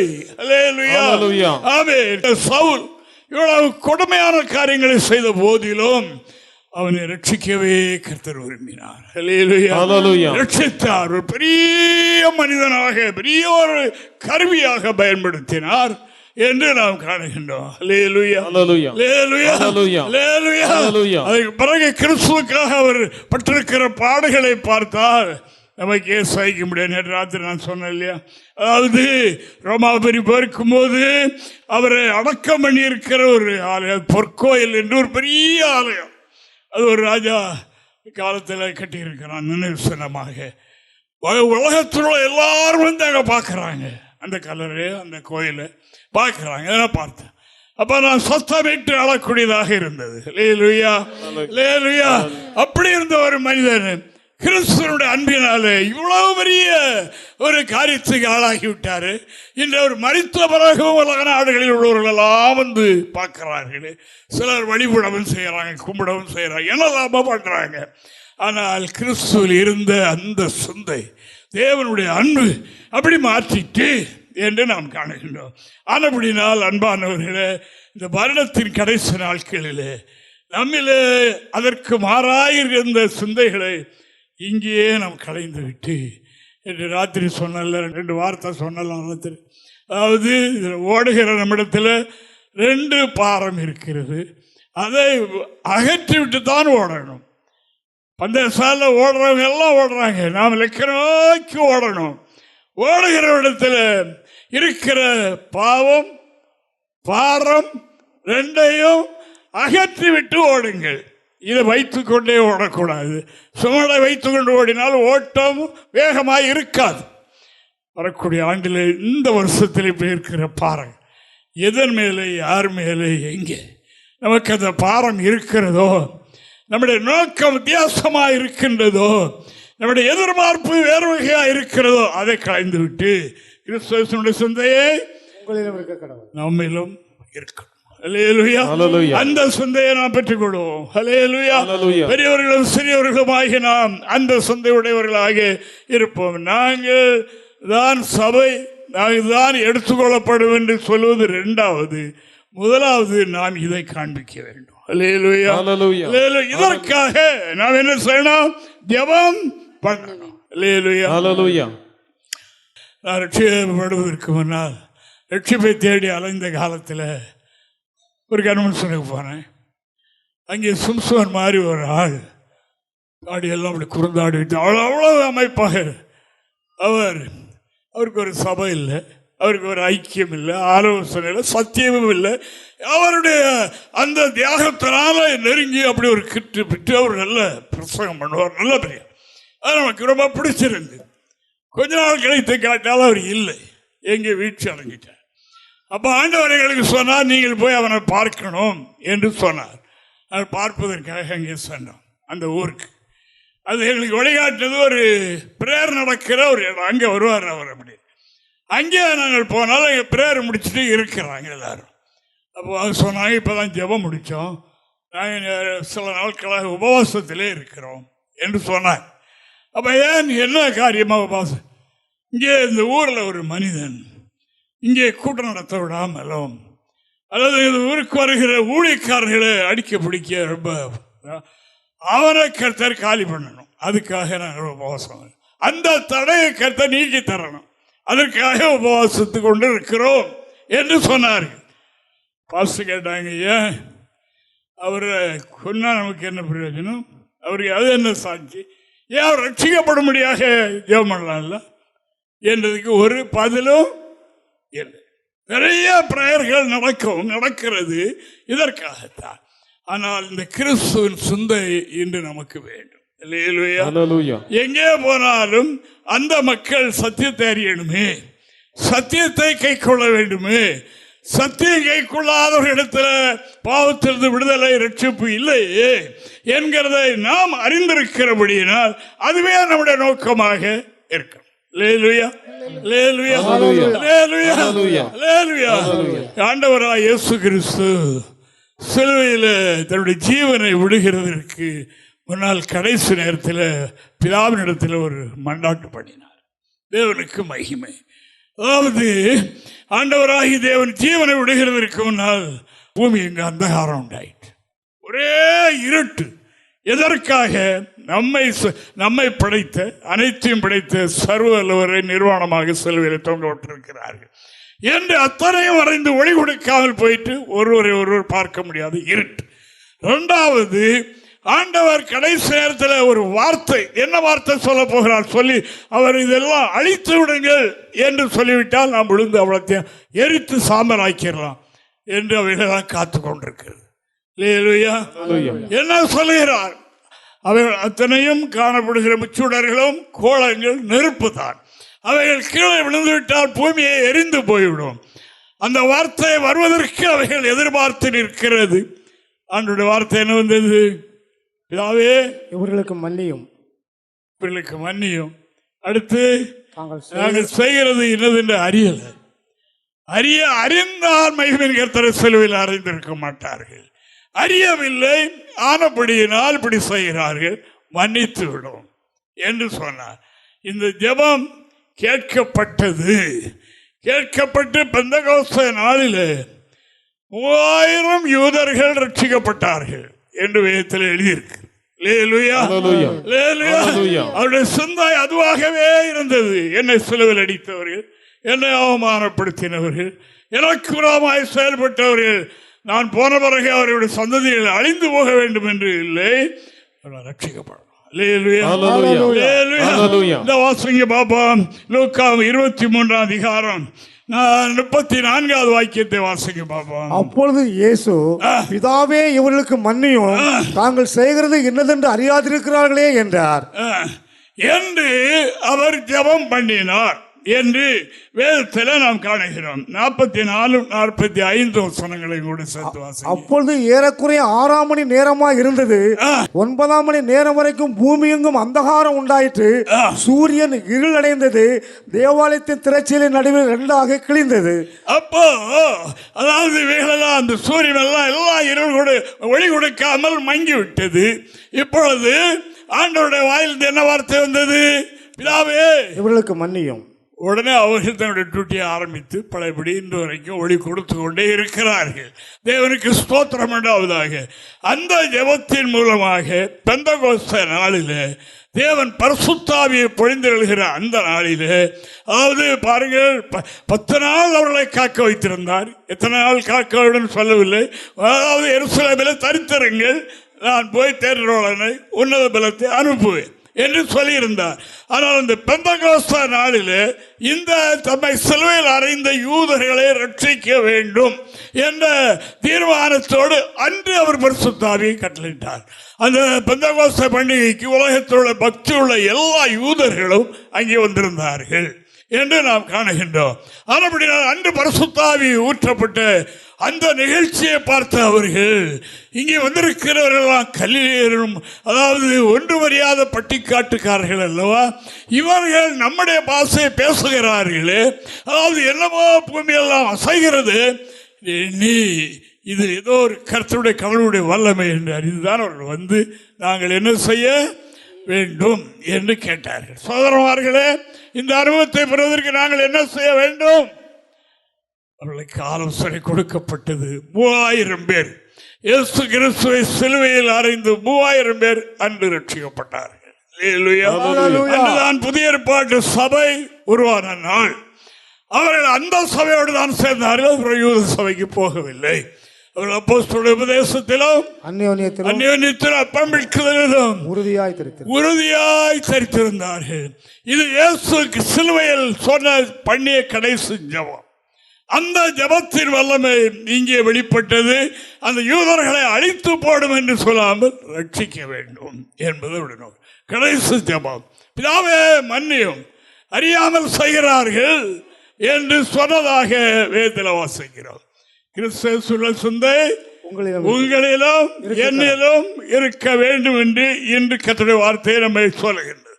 A: சவுல் இவ்வளவு கொடுமையான காரியங்களை செய்த போதிலும் அவனை ரட்சிக்கவே கர்த்தர் விரும்பினார். ரட்சித்தார். ஒரு பெரிய மனிதனாக, பெரிய ஒரு கருவியாக பயன்படுத்தினார் என்று நாம் காணுகின்றோம். அதற்கு பிறகு கிறிஸ்துவுக்காக அவர் பட்டிருக்கிற பாடுகளை பார்த்தால் நமக்கே சகிக்க முடியாது. நேற்று ராத்திரி நான் சொன்னேன் இல்லையா, அதாவது ரோமாபுரி போயிருக்கும் போது அவரை அடக்கம் பண்ணி இருக்கிற ஒரு ஆலயம், பொற்கோயில் என்று ஒரு பெரிய ஆலயம், அது ஒரு ராஜா காலத்தில் கட்டியிருக்கிறான் நினைவு சின்னமாக. உலகத்தில் உள்ள எல்லாரும் வந்து அங்கே பார்க்குறாங்க, அந்த கலரு, அந்த கோயிலை பார்க்குறாங்க. அதெல்லாம் பார்த்தேன். அப்போ நான் சத்தமிட்டு அழக்கூடியதாக இருந்தது. லேலுயா, லேலுயா. அப்படி இருந்த ஒரு மனிதன் கிறிஸ்துவனுடைய அன்பினாலே இவ்வளவு பெரிய ஒரு காரியத்துக்கு ஆளாகிவிட்டாரு. இன்று அவர் மரித்த பிறகும் உலக நாடுகளில் உள்ளவர்கள் எல்லாம் வந்து பார்க்கிறார்கள். சிலர் வழிபடவும் செய்யறாங்க, கும்பிடவும் செய்யறாங்க, என்னெல்லாமோ பண்றாங்க. ஆனால் கிறிஸ்துவில் இருந்த அந்த சிந்தை, தேவனுடைய அன்பு அப்படி மாற்றிட்டு என்று நாம் காணுகின்றோம். ஆனபடினால் அன்பானவர்களே, இந்த வருடத்தின் கடைசி நாட்களிலே நம்மிலே அதற்கு மாறாயிருந்த சிந்தைகளை இங்கேயே நாம் கலைந்து விட்டு, என்று ராத்திரி சொன்னல, 2 வார்த்தை சொன்னலாம் ராத்திரி. அதாவது இதில் ஓடுகிற நம்மிடத்தில் 2 பாரம் இருக்கிறது. அதை அகற்றி விட்டு தான் ஓடணும். பந்தய சாலையில் ஓடுறவங்க எல்லாம் ஓடுறாங்க, நாம் இலக்கை நோக்கி ஓடணும். ஓடுகிற இடத்துல இருக்கிற பாவம், பாரம் 2ஐயும் அகற்றி விட்டு ஓடுங்கள். இதை வைத்துக்கொண்டே ஓடக்கூடாது. சுமடை வைத்துக்கொண்டு ஓடினால் ஓட்டம் வேகமாக இருக்காது. வரக்கூடிய ஆண்டில் இந்த வருஷத்தில் இப்படி இருக்கிற பாரம், எதன் மேலே, யார் மேலே, எங்கே நமக்கு அந்த பாரம் இருக்கிறதோ, நம்முடைய நோக்கம் வித்தியாசமாக இருக்கின்றதோ, நம்முடைய எதிர்பார்ப்பு வேறு வகையாக இருக்கிறதோ, அதை கலைந்து விட்டு கிறிஸ்துவினுடைய சிந்தையை நம்மிலும் இருக்கணும். அந்த சிந்தையை நாம் பெற்றுக் கொள்வோம். பெரியவர்களும் சிறியவர்களுமாகி நாம் அந்த சிந்தை உடையவர்களாக இருப்போம். நாங்கள் தான் சபை, நாங்கள் தான் எடுத்துக்கொள்ளப்படும் என்று சொல்வது 2வது. முதலாவது நாம் இதை காண்பிக்க வேண்டும். இதற்காக நாம் என்ன செய்யணும்? ஜெபம் பண்ணணும். நான் ரட்சிக்கப்படுவதற்கு முன்னால் ரட்சிப்பை தேடி அலைந்த காலத்தில் ஒரு கன்வென்ஷனுக்கு போனேன். அங்கே சிம்சோன் மாதிரி ஒரு ஆள், தாடியெல்லாம் அப்படி குறுந்தாடி விட்டு அவ்வளோ அமைப்பாக. அவருக்கு ஒரு சபை இல்லை, அவருக்கு ஒரு ஐக்கியம் இல்லை, ஆலோசனை இல்லை, சத்தியமும் இல்லை. அவருடைய அந்த தியாகத்தினால நெருங்கி அப்படி ஒரு கிட்டு பிட்டு அவர் நல்ல பிரசங்கம் பண்ணுவார், நல்ல பெரிய. அது நமக்கு ரொம்ப பிடிச்சிருந்து. கொஞ்ச நாள் கழித்து காட்டால் அவர் இல்லை, எங்கே வீழ்ச்சி அடங்கிட்டார். அப்போ ஆண்டவர் எங்களுக்கு சொன்னார், நீங்கள் போய் அவனை பார்க்கணும் என்று சொன்னார். அதை பார்ப்பதற்காக அங்கே சென்றோம், அந்த ஊருக்கு. அது எங்களுக்கு வழிகாட்டினது ஒரு பிரேயர் நடக்கிற ஒரு இடம். அங்கே வருவார் அவர். அப்படி அங்கே நாங்கள் போனாலும் அங்கே பிரேயர் முடிச்சுட்டு இருக்கிறாங்க எல்லாரும். அப்போ அது சொன்னாங்க, இப்போ தான் ஜெபம் முடித்தோம், நாங்கள் சில நாட்களாக உபவாசத்திலே இருக்கிறோம் என்று சொன்னாங்க. அப்போ ஏன், என்ன காரியமாக உபவாசம்? இங்கே இந்த ஊரில் ஒரு மனிதன் இங்கே கூட்டம் நடத்த விடாமலும், அதாவது இந்த ஊருக்கு வருகிற ஊழியக்காரர்களை அடிக்க பிடிக்க ரொம்ப, அவனை கர்த்தர் காலி பண்ணணும். அதுக்காக நாங்கள் உபவாசம், அந்த தடையை கர்த்தர் நீக்கி தரணும், அதற்காக உபவாசத்து கொண்டு இருக்கிறோம் என்று சொன்னார்கள். பாஸ்டர் கேட்டாங்க, ஏன் அவரை கொன்னா நமக்கு என்ன பிரயோஜனம், அவருக்கு அது என்ன சாட்சி, ஏன் அவர் ரட்சிக்கப்படும்படியாக ஜெபம் பண்ணலாம்ல என்றதுக்கு ஒரு பதிலும் இல்லை. நிறைய பிரேயர்கள் நடக்கிறது இதற்காகத்தான். ஆனால் இந்த கிறிஸ்துவின் சிந்தை இன்று நமக்கு வேண்டும். எங்கே போனாலும் அந்த மக்கள் சத்தியத்தை அறியணுமே, சத்தியத்தை கை கொள்ள வேண்டுமே. சத்தியம் கை கொள்ளாதவர்களிடத்தில் பாவத்திலிருந்து விடுதலை ரட்சிப்பு இல்லையே என்கிறதை நாம் அறிந்திருக்கிறபடியினால் அதுவே நம்முடைய நோக்கமாக இருக்கும். ஆண்டவராய் இயேசு கிறிஸ்து சிலுவையில் தன்னுடைய ஜீவனை விடுகிறதற்கு முன்னால் கடைசி நேரத்தில் பிதாவினிடத்தில் ஒரு மன்றாட்டு பண்ணினார். தேவனுக்கு மகிமை. அதாவது ஆண்டவராகி தேவன் ஜீவனை விடுகிறதற்கு முன்னால் பூமி எங்க அந்தகாரம் உண்டாயிற்று, ஒரே இருட்டு. எதற்காக? நம்மை படைத்த அனைத்தையும் படைத்த சர்வ வல்லவரை நிர்வாணமாக சிலுவையில் தொங்க விட்டிருக்கிறார்கள் என்று அத்தனையும் வரைந்து ஒளி கொடுக்காமல் போயிட்டு ஒருவர் பார்க்க முடியாது இருட்டு. இரண்டாவது, ஆண்டவர் கடைசி நேரத்தில் ஒரு வார்த்தை, என்ன வார்த்தை சொல்ல போகிறார் சொல்லி அவர் இதெல்லாம் அழித்து விடுங்கள் என்று சொல்லிவிட்டால் நாம் விழுந்து அவ்வளோத்தையும் எரித்து சாம்பல் ஆக்கிடலாம் என்று அவைகளெல்லாம் காத்து கொண்டிருக்கிறது. என்ன சொல்லுகிறார்? அவைகள் அத்தனையும் காணப்படுகிற முச்சுடர்களும் கோலங்கள் நெருப்பு தான். அவைகள் கீழே விழுந்துவிட்டால் பூமியை எரிந்து போய்விடும். அந்த வார்த்தை வருவதற்கு அவைகள் எதிர்பார்த்து நிற்கிறது. ஆண்டவருடைய வார்த்தை என்ன வந்தது? பிதாவே
B: இவர்களுக்கு மன்னியும்,
A: இவர்களுக்கு மன்னியும். அடுத்து நாங்கள் செய்கிறது என்னது என்று அறிந்தால் மகிமையின் கர்த்தரை சிலுவையில் அறிந்திருக்க மாட்டார்கள். அறியவில்லை, ஆனபடியினால் இப்படி செய்கிறார்கள், மன்னித்து விடும் என்று சொன்னார். இந்த ஜெபம் கேட்கப்பட்டு பெந்தகோஸ்தே நாளில் 3000 யூதர்கள் ரட்சிக்கப்பட்டார்கள் என்று வேதத்தில் எழுதியிருக்கு. அவருடைய சிந்தை அதுவாகவே இருந்தது. என்னை சிலுவையில் அடித்தவர்கள், என்னை அவமானப்படுத்தினவர்கள், எனக்கு விரோதமாய் செயல்பட்டவர்கள், நான் போன பிறகு அவருடைய சந்ததியில் அழிந்து போக வேண்டும் என்று இல்லை, ரட்சிக்கப்படும். வாசிங்க பாப்பா, லூக்கா 23 அதிகாரம் 34வது வாக்கியத்தை வாசிங்க பாப்பா.
B: அப்பொழுது இயேசு, பிதாவே இவர்களுக்கு மன்னியும், தாங்கள் செய்கிறது என்னதென்று அறியாதிருக்கிறார்களே என்றார்
A: என்று அவர் ஜெபம் பண்ணினார் என்று வேதத்தில் நாம் காணுகிறோம். 44, 45 வசனங்களை கூட சேர்த்து வாசிங்க.
B: அப்பொழுது ஏறக்குறைய 6ஆம் மணி நேரமாக இருந்தது. 9ஆம் மணி நேரம் வரைக்கும் பூமி எங்கும் அந்தகாரம் உண்டாயிற்று. சூரியன் இருள் அடைந்தது. தேவாலயத்தின் திரைச்சீலின் நடுவில் 2ஆக கிழிந்தது.
A: அப்போ அதாவது இவைகளெல்லாம் அந்த சூரியன் எல்லாம் இருள் ஒளி கொடுக்காமல் மங்கி விட்டது. இப்பொழுது ஆண்டவருடைய வாயிலிருந்து என்ன வார்த்தை வந்தது? பிதாவே இவர்களுக்கு மன்னியும். உடனே அவர்கள் தன்னுடைய டியூட்டியை ஆரம்பித்து பழையபடி இன்று வரைக்கும் ஒளி கொடுத்து கொண்டே இருக்கிறார்கள். தேவனுக்கு ஸ்தோத்திரம் உண்டாவதாக. அந்த ஜெபத்தின் மூலமாக பெந்தகோஸ்தே நாளில் தேவன் பரிசுத்தாவியை பொழிந்தெழுகிற அந்த நாளில், அதாவது பாருங்கள், 10 நாள் அவர்களை காக்க வைத்திருந்தார். எத்தனை நாள் காக்க வேண்டும் சொல்லவில்லை. அதாவது எருசலேமில் தரித்திருங்கள், நான் போய் தேர்தலுடனே உன்னத பலத்தை அனுப்புவேன் என்று சொல்லியிருந்தார். ஆனால் இந்த பெந்தகோஸ்தே நாளில் இந்த தம்மை சிலுவையில் அறைந்த யூதர்களை ரட்சிக்க வேண்டும் என்ற தீர்மானத்தோடு அன்று அவர் பரிசுத்த ஆவியை கட்டளையிட்டார். அந்த பெந்தகோஸ்தே பண்டிகைக்கு உலகத்தில் உள்ள பக்தி உள்ள எல்லா யூதர்களும் அங்கே வந்திருந்தார்கள் என்று நாம் காணுகின்றோம். ஆனால் அன்று பரிசுத்த ஆவி ஊற்றப்பட்ட அந்த நிகழ்ச்சியை பார்த்த அவர்கள், இங்கே வந்திருக்கிறவர்களெல்லாம் கலிலேயரும், அதாவது ஒன்று அறியாத பட்டிக்காட்டுக்காரர்கள் அல்லவா, இவர்கள் நம்முடைய பாஷையை பேசுகிறார்களே, அதாவது என்னமோ பூமியெல்லாம் அசைகிறது, நீ இது ஏதோ ஒரு கர்த்தருடைய கவலையுடைய வல்லமை என்று அறிந்துதான் அவர்கள் வந்து நாங்கள் என்ன செய்ய வேண்டும் என்று கேட்டார்கள். சகோதரர்களே, இந்த அனுபவத்தை பெறுவதற்கு நாங்கள் என்ன செய்ய வேண்டும்? அவர்களுக்கு ஆலோசனை கொடுக்கப்பட்டது. 3000 பேர் இயேசு கிறிஸ்துவை சிலுவையில் அறைந்து 3000 பேர் அன்று ரட்சிக்கப்பட்டார்கள். அன்றுதான் புதிய ஏற்பாட்டு சபை உருவான நாள். அவர்கள் அந்த சபையோடு தான் சேர்ந்தார்கள், யூத சபைக்கு போகவில்லை. அவர்கள் அப்போஸ்தலருடைய உபதேசத்திலும் அந்யோன்யத்திலும் அப்பமிழ்க்குதலிலும் உறுதியாய் தரித்திருந்தார்கள். இது இயேசுக்கு சிலுவையில் பண்ணிய கடைசி ஜெபம். அந்த ஜெபத்தின் வல்லமை இங்கே வெளிப்பட்டது. அந்த யூதர்களை அழித்து போடும் என்று சொல்லாமல் ரட்சிக்க வேண்டும் என்பது கடைசி ஜெபம். பிதாவே மன்னியும், அறியாமல் செய்கிறார்கள் என்று சொன்னதாக வேதத்தில் வாசிக்கிறோம். கிறிஸ்துவுள்ள சிந்தை உங்களிலும் என்னிலும் இருக்க வேண்டும் என்று இன்று கர்த்தருடைய வார்த்தை நம்மை சொல்லுகின்றது.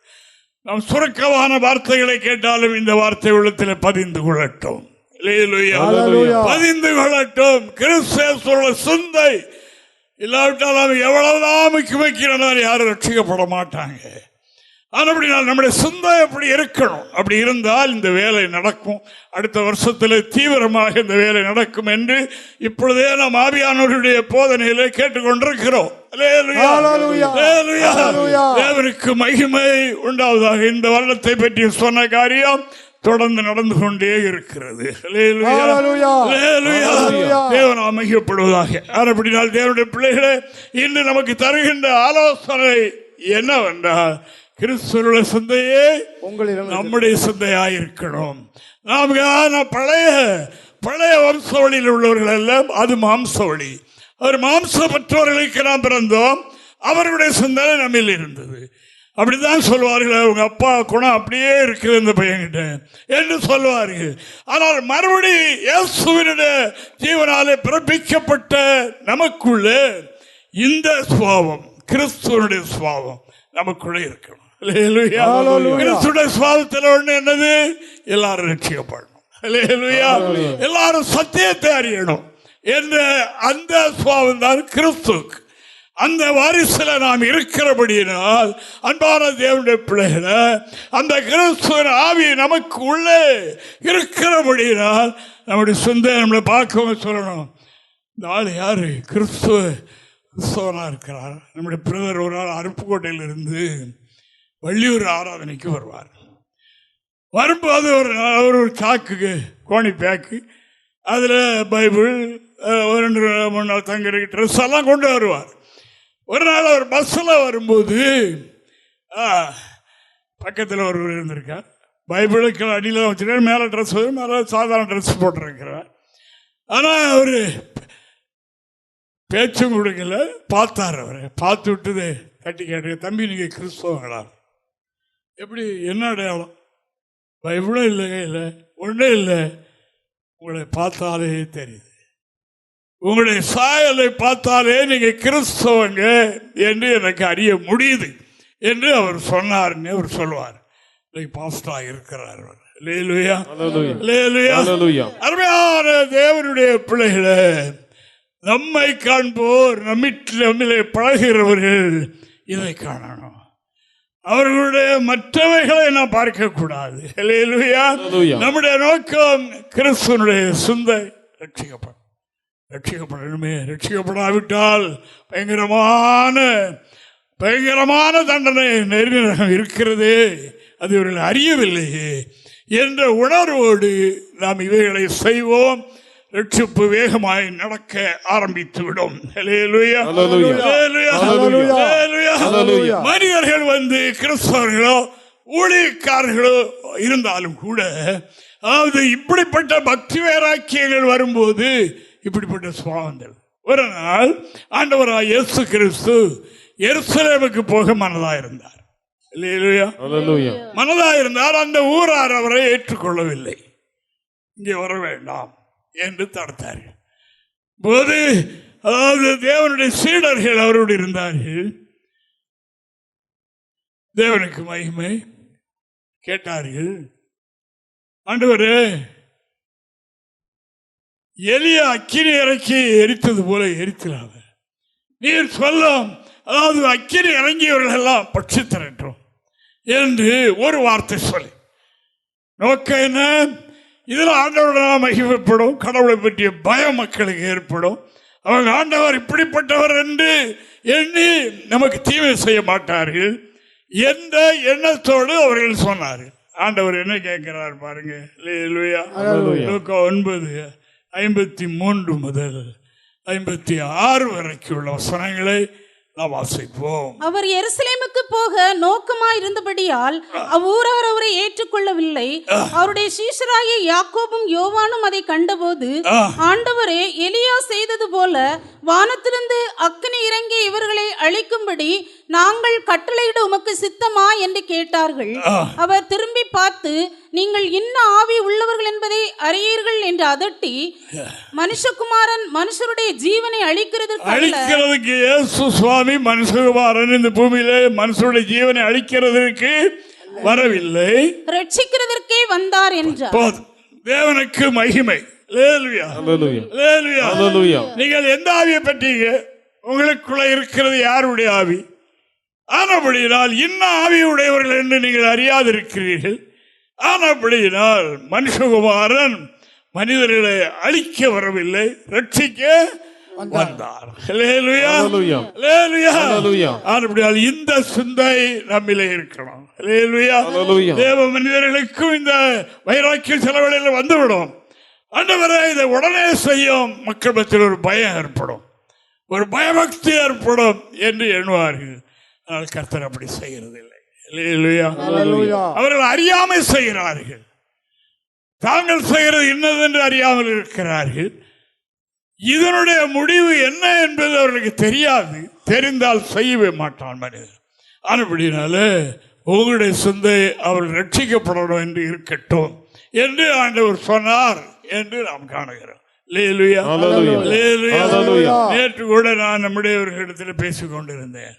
A: நாம் சுருக்கமான வார்த்தைகளை கேட்டாலும் இந்த வார்த்தை உள்ளத்தில் பதிந்து கொள்ளட்டும், பதிந்து கொள்ளட்டும். கிறிஸ்துவுள்ள சிந்தை இல்லாவிட்டால் எவ்வளவுதான் வைக்கிறார், யாரும் ரட்சிக்கப்பட மாட்டாங்க. ஆனால் நம்முடைய சிந்தை அப்படி இருக்கணும். அப்படி இருந்தால் இந்த வேலை நடக்கும். அடுத்த வருஷத்தில் தீவிரமாக இந்த வேலை நடக்கும் என்று இப்பொழுதே நாம் ஆவியானவருடைய போதனையிலே கேட்டுக்கொண்டிருக்கிறோம். தேவனுக்கு மகிமை உண்டாவதாக. இந்த வருடத்தை பற்றி சொன்ன காரியம் தொடர்ந்து நடந்து கொண்டே இருக்கிறது. தேவன் மகிமைப்படுவதாக. அப்படினால் தேவனுடைய பிள்ளைகளே, இன்று நமக்கு தருகின்ற ஆலோசனை என்னவென்றால், கிறிஸ்துவுள்ள சிந்தையே நம்முடைய சிந்தையாயிருக்கணும். நாம் பழைய வம்சவழியில் உள்ளவர்கள் எல்லாம் அது மாம்சவழி. அவர் மாம்சமற்றவர்களுக்கு நாம் பிறந்தோம். அவர்களுடைய சிந்தனை நம்மில் இருந்தது. அப்படிதான் சொல்வார்கள், அவங்க அப்பா குணம் அப்படியே இருக்குது இந்த பையன்கிட்ட என்று சொல்வார்கள். ஆனால் மறுபடி இயேசுவினுடைய ஜீவனாலே பிறப்பிக்கப்பட்ட நமக்குள்ளே இந்த சுபாவம், கிறிஸ்துவனுடைய சுபாவம் நமக்குள்ளே இருக்கணும். கிறிஸ்துடைய சுபாவத்தில் ஒண்ணு என்னது? எல்லாரும் ரட்சிக்கப்படணும், எல்லாரும் சத்தியத்தை அறியணும் என்ற அந்த சுபாவம் தான் கிறிஸ்துவுக்கு. அந்த வாரிசுல நாம் இருக்கிறபடியினால் அன்பான தேவனுடைய பிள்ளைகளை, அந்த கிறிஸ்துவின் ஆவி நமக்கு உள்ளே இருக்கிறபடியினால் நம்முடைய சிந்தை நம்மளை பார்க்கவும் சொல்லணும், இந்த ஆள் யாரு? கிறிஸ்துவனா இருக்கிறார். நம்முடைய பிரதர் ஒரு நாள் அருப்புக்கோட்டையிலிருந்து வள்ளியூர் ஆராதனைக்கு வருவார். வரும்போது ஒரு சாக்குக்கு கோணி பேக்கு, அதில் பைபிள், 2-3 நாள் தங்குற ட்ரெஸ் எல்லாம் கொண்டு வருவார். ஒரு நாள் அவர் பஸ்ஸில் வரும்போது பக்கத்தில் ஒருவர் இருந்திருக்கார். பைபிளுக்கு அடியில் வச்சுருக்கார், மேலே ட்ரெஸ் மேலே சாதாரண ட்ரெஸ் போட்டிருக்கிறார். ஆனால் அவர் பேச்சும் கொடுக்கல, பார்த்தார். அவரை பார்த்து விட்டுது கட்டி கேட்டு, தம்பி நீங்கள் கிறிஸ்தவங்களா? எப்படி, என்ன அடையாளம்? பைபிளும் இல்லை, ஒன்றும் இல்லை, உங்களை பார்த்தாலே தெரியுது, உங்களுடைய சாயலை பார்த்தாலே நீங்க கிறிஸ்தவங்க என்று எனக்கு அறிய முடியுது என்று அவர் சொன்னார்னு அவர் சொல்வார். பாஸ்டா இருக்கிறார். அருமையான தேவனுடைய பிள்ளைகளை, நம்மை காண்போர், நம்மிலே பழகிறவர்கள் இதை காணணும். அவர்களுடைய மற்றவைகளை நாம் பார்க்க கூடாது. நம்முடைய நோக்கம் கிறிஸ்துவனுடைய சிந்தை ரட்சிக்கப்படணுமே. ரட்சிக்கப்படாவிட்டால் பயங்கரமான தண்டனை நெருக்கம் இருக்கிறதே, அது இவர்கள் அறியவில்லையே என்ற உணர்வோடு நாம் இவைகளை செய்வோம். ரட்சிப்பு வேகமாய் நடக்க ஆரம்பித்துவிடும். மனிதர்கள் கிறிஸ்தவர்களோ ஊழியக்காரர்களோ இருந்தாலும் கூட, அதாவது இப்படிப்பட்ட பக்தி வைராக்கியங்கள் வரும்போது இப்படிப்பட்ட சுவாவங்கள். ஒரு நாள் ஆண்டவராய் இயேசு கிறிஸ்து எருசலேமுக்கு போக மனதாயிருந்தார். மனதாயிருந்தார். அந்த ஊரார் அவரை ஏற்றுக்கொள்ளவில்லை. இங்கே வர வேண்டாம் என்று தடுத்தார்கள். போது அதாவது தேவனுடைய சீடர்கள் அவரோடு இருந்தார்கள். தேவனுக்கு மகிமை. கேட்டார்கள், ஆண்டவரே, எலியா அக்கினி இறக்கி எரித்தது போல எரித்திராத, நீர் சொல்லும், அதாவது அக்கினி இறங்கியவர்கள் எல்லாம் பட்சித்திரட்டும் என்று ஒரு வார்த்தை சொல்லி, நோக்கம் என்ன? இதில் ஆண்டவருடன் மகிமைப்படும், கடவுளை பற்றிய பயம் மக்களுக்கு ஏற்படும். அவங்க ஆண்டவர் இப்படிப்பட்டவர் என்று எண்ணி நமக்கு தீமை செய்ய மாட்டார்கள் என்ற எண்ணத்தோடு அவர்கள் சொன்னார்கள். ஆண்டவர் என்ன கேட்கிறார் பாருங்க. 9:53 முதல் 56 வரைக்கும் உள்ள வசனங்களை நாம் வாசிப்போம்.
C: அவர் எருசலேமுக்கு போக நோக்கமாய் இருந்தபடியால் அவ்வூரார் அவரை ஏற்றுக்கொள்ளவில்லை. அவருடைய சீஷராகிய யாக்கோபும் யோவானும் அதை கண்டபோது, ஆண்டவரே, எலியா செய்தது போல வானத்திலிருந்து அக்கினி இறங்கி இவர்களை அழிக்கும்படி நாங்கள் கட்டளையிட உமக்கு சித்தமா என்று கேட்டார்கள். அவர் திரும்பி பார்த்து, நீங்கள் இன்ன ஆவி உள்ளவர்கள் என்பதை அறியீர்கள் என்று அதட்டி, மனுஷகுமாரன் மனுஷருடைய ஜீவனை
A: அழிக்கிறதுக்கு இயேசு சுவாமி மனுஷகுமாரன் இந்த பூமியிலே மனுஷருடைய ஜீவனை அழிக்கிறதற்கு வரவில்லை,
C: ரட்சிக்கிறதற்கே வந்தார் என்றார்.
A: தேவனுக்கு மகிமை. நீங்கள் எந்த ஆவியை பற்றீங்க? உங்களுக்குள்ள இருக்கிறது யாருடைய ஆவி? ஆனபடியினால் இன்ன ஆவி உடையவர்கள் என்று நீங்கள் அறியாதிருக்கிறீர்கள். ஆனபடியினால் மனுஷகுமாரன் மனிதர்களை அழிக்க வரவில்லை, ரட்சிக்க வந்தார். ஆனபடியால் இந்த சிந்தை நம்மிலே இருக்கணும். தேவ மனிதர்களுக்கும் இந்த வைராக்கியம் சில வேளையில் வந்துவிடும். ஆண்டவரே இதை உடனே செய்யும் மக்கள் மத்தியில் ஒரு பயம் ஏற்படும், ஒரு பயபக்தி ஏற்படும் என்று எண்ணுவார்கள். ஆனால் கர்த்தர் அப்படி செய்கிறதில்லை. அவர்கள் அறியாமல் செய்கிறார்கள், தாங்கள் செய்கிறது இன்னதென்று அறியாமல் இருக்கிறார்கள். இதனுடைய முடிவு என்ன என்பது அவர்களுக்கு தெரியாது. தெரிந்தால் செய்யவே மாட்டான் மனிதன். ஆனபடினால உங்களுடைய சிந்தை அவர்கள் ரட்சிக்கப்படணும் என்று இருக்கட்டும் என்று ஆண்டவர் சொன்னார் என்று நாம் காணுகிறோம். நேற்று கூட நான் நம்முடையவர்களிடத்தில் பேசிக் கொண்டிருந்தேன்.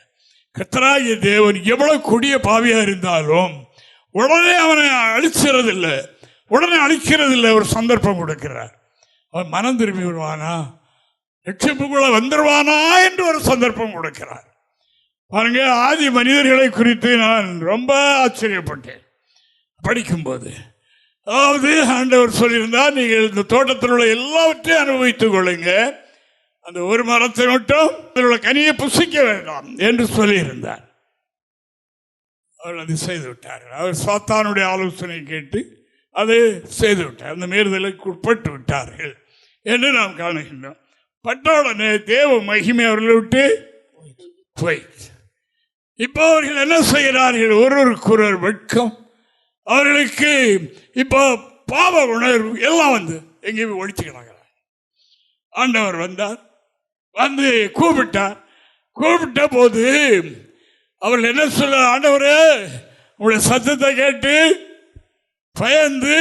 A: கர்த்தராகிய தேவன் எவ்வளவு கொடிய பாவியா இருந்தாலும் உடனே அவனை அழிக்கிறதில்லை, ஒரு சந்தர்ப்பம் கொடுக்கிறார். அவன் மனம் திரும்பி விடுவானா, ரட்சிப்புக்குள்ள வந்துடுவானா என்று ஒரு சந்தர்ப்பம் கொடுக்கிறார். பாருங்க, ஆதி மனிதர்களை குறித்து நான் ரொம்ப ஆச்சரியப்பட்டேன் படிக்கும்போது. அதாவது ஆண்டவர் சொல்லியிருந்தார், நீங்கள் இந்த தோட்டத்தில் உள்ள எல்லாவற்றையும் அனுபவித்துக் கொள்ளுங்க, அந்த ஒரு மரத்தை மட்டும் அதில் உள்ள கனியை புசிக்க வேண்டாம் என்று சொல்லியிருந்தார். அவர் அதை செய்து விட்டார்கள். அவர் சாத்தானுடைய ஆலோசனை கேட்டு அதை செய்து விட்டார். அந்த மீறுதலுக்கு உட்பட்டு விட்டார்கள் என்று நாம் காணுகின்றோம். பட்டவுடனே தேவ மகிமை அவர்களை விட்டு போயிடுச்சு. இப்போ அவர்கள் என்ன செய்கிறார்கள்? ஒருவருக்கு வெட்கம், அவர்களுக்கு இப்போ பாவ உணர்வு எல்லாம் வந்து எங்கேயுமே ஒழிச்சுக்கிறாங்க. ஆண்டவர் வந்தார், வந்து கூப்பிட்ட போது அவர்கள் என்ன சொல்ல, ஆண்டவரே உங்களுடைய சத்தத்தை கேட்டு பயந்து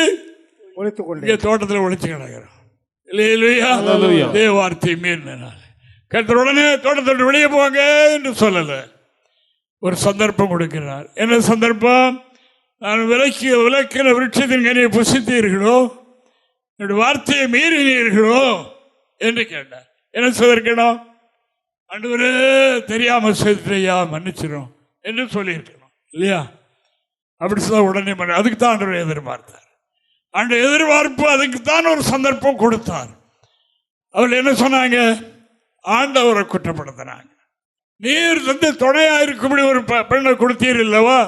A: தோட்டத்தில் ஒழிச்சு கிடக்கிறோம். வார்த்தை மீறினால் கர்த்தர் உடனே தோட்டத்தோடு வெளியே போங்க என்று சொல்லல, ஒரு சந்தர்ப்பம் கொடுக்கிறார். என்ன சந்தர்ப்பம்? நான் விளக்கின விருட்சத்தின் கனியை புசித்தீர்களோ, என்னுடைய வார்த்தையை மீறினீர்களோ என்று கேட்டார். என்ன செய்திருக்கணும்? ஆண்டவரே தெரியாம செய்தியா, மன்னிச்சிடும் என்று சொல்லியிருக்கணும் இல்லையா? அப்படி சொல்ல உடனே அதுக்கு தான் ஆண்டவர் எதிர்பார்த்தார். அந்த எதிர்பார்ப்பு அதுக்குத்தான் ஒரு சந்தர்ப்பம் கொடுத்தார். அவர்கள் என்ன சொன்னாங்க? ஆண்டவரை குற்றப்படுத்தினாங்க. நீர் வந்து துணையா இருக்கும்படி ஒரு பெண்ணை கொடுத்தீர் இல்லவா,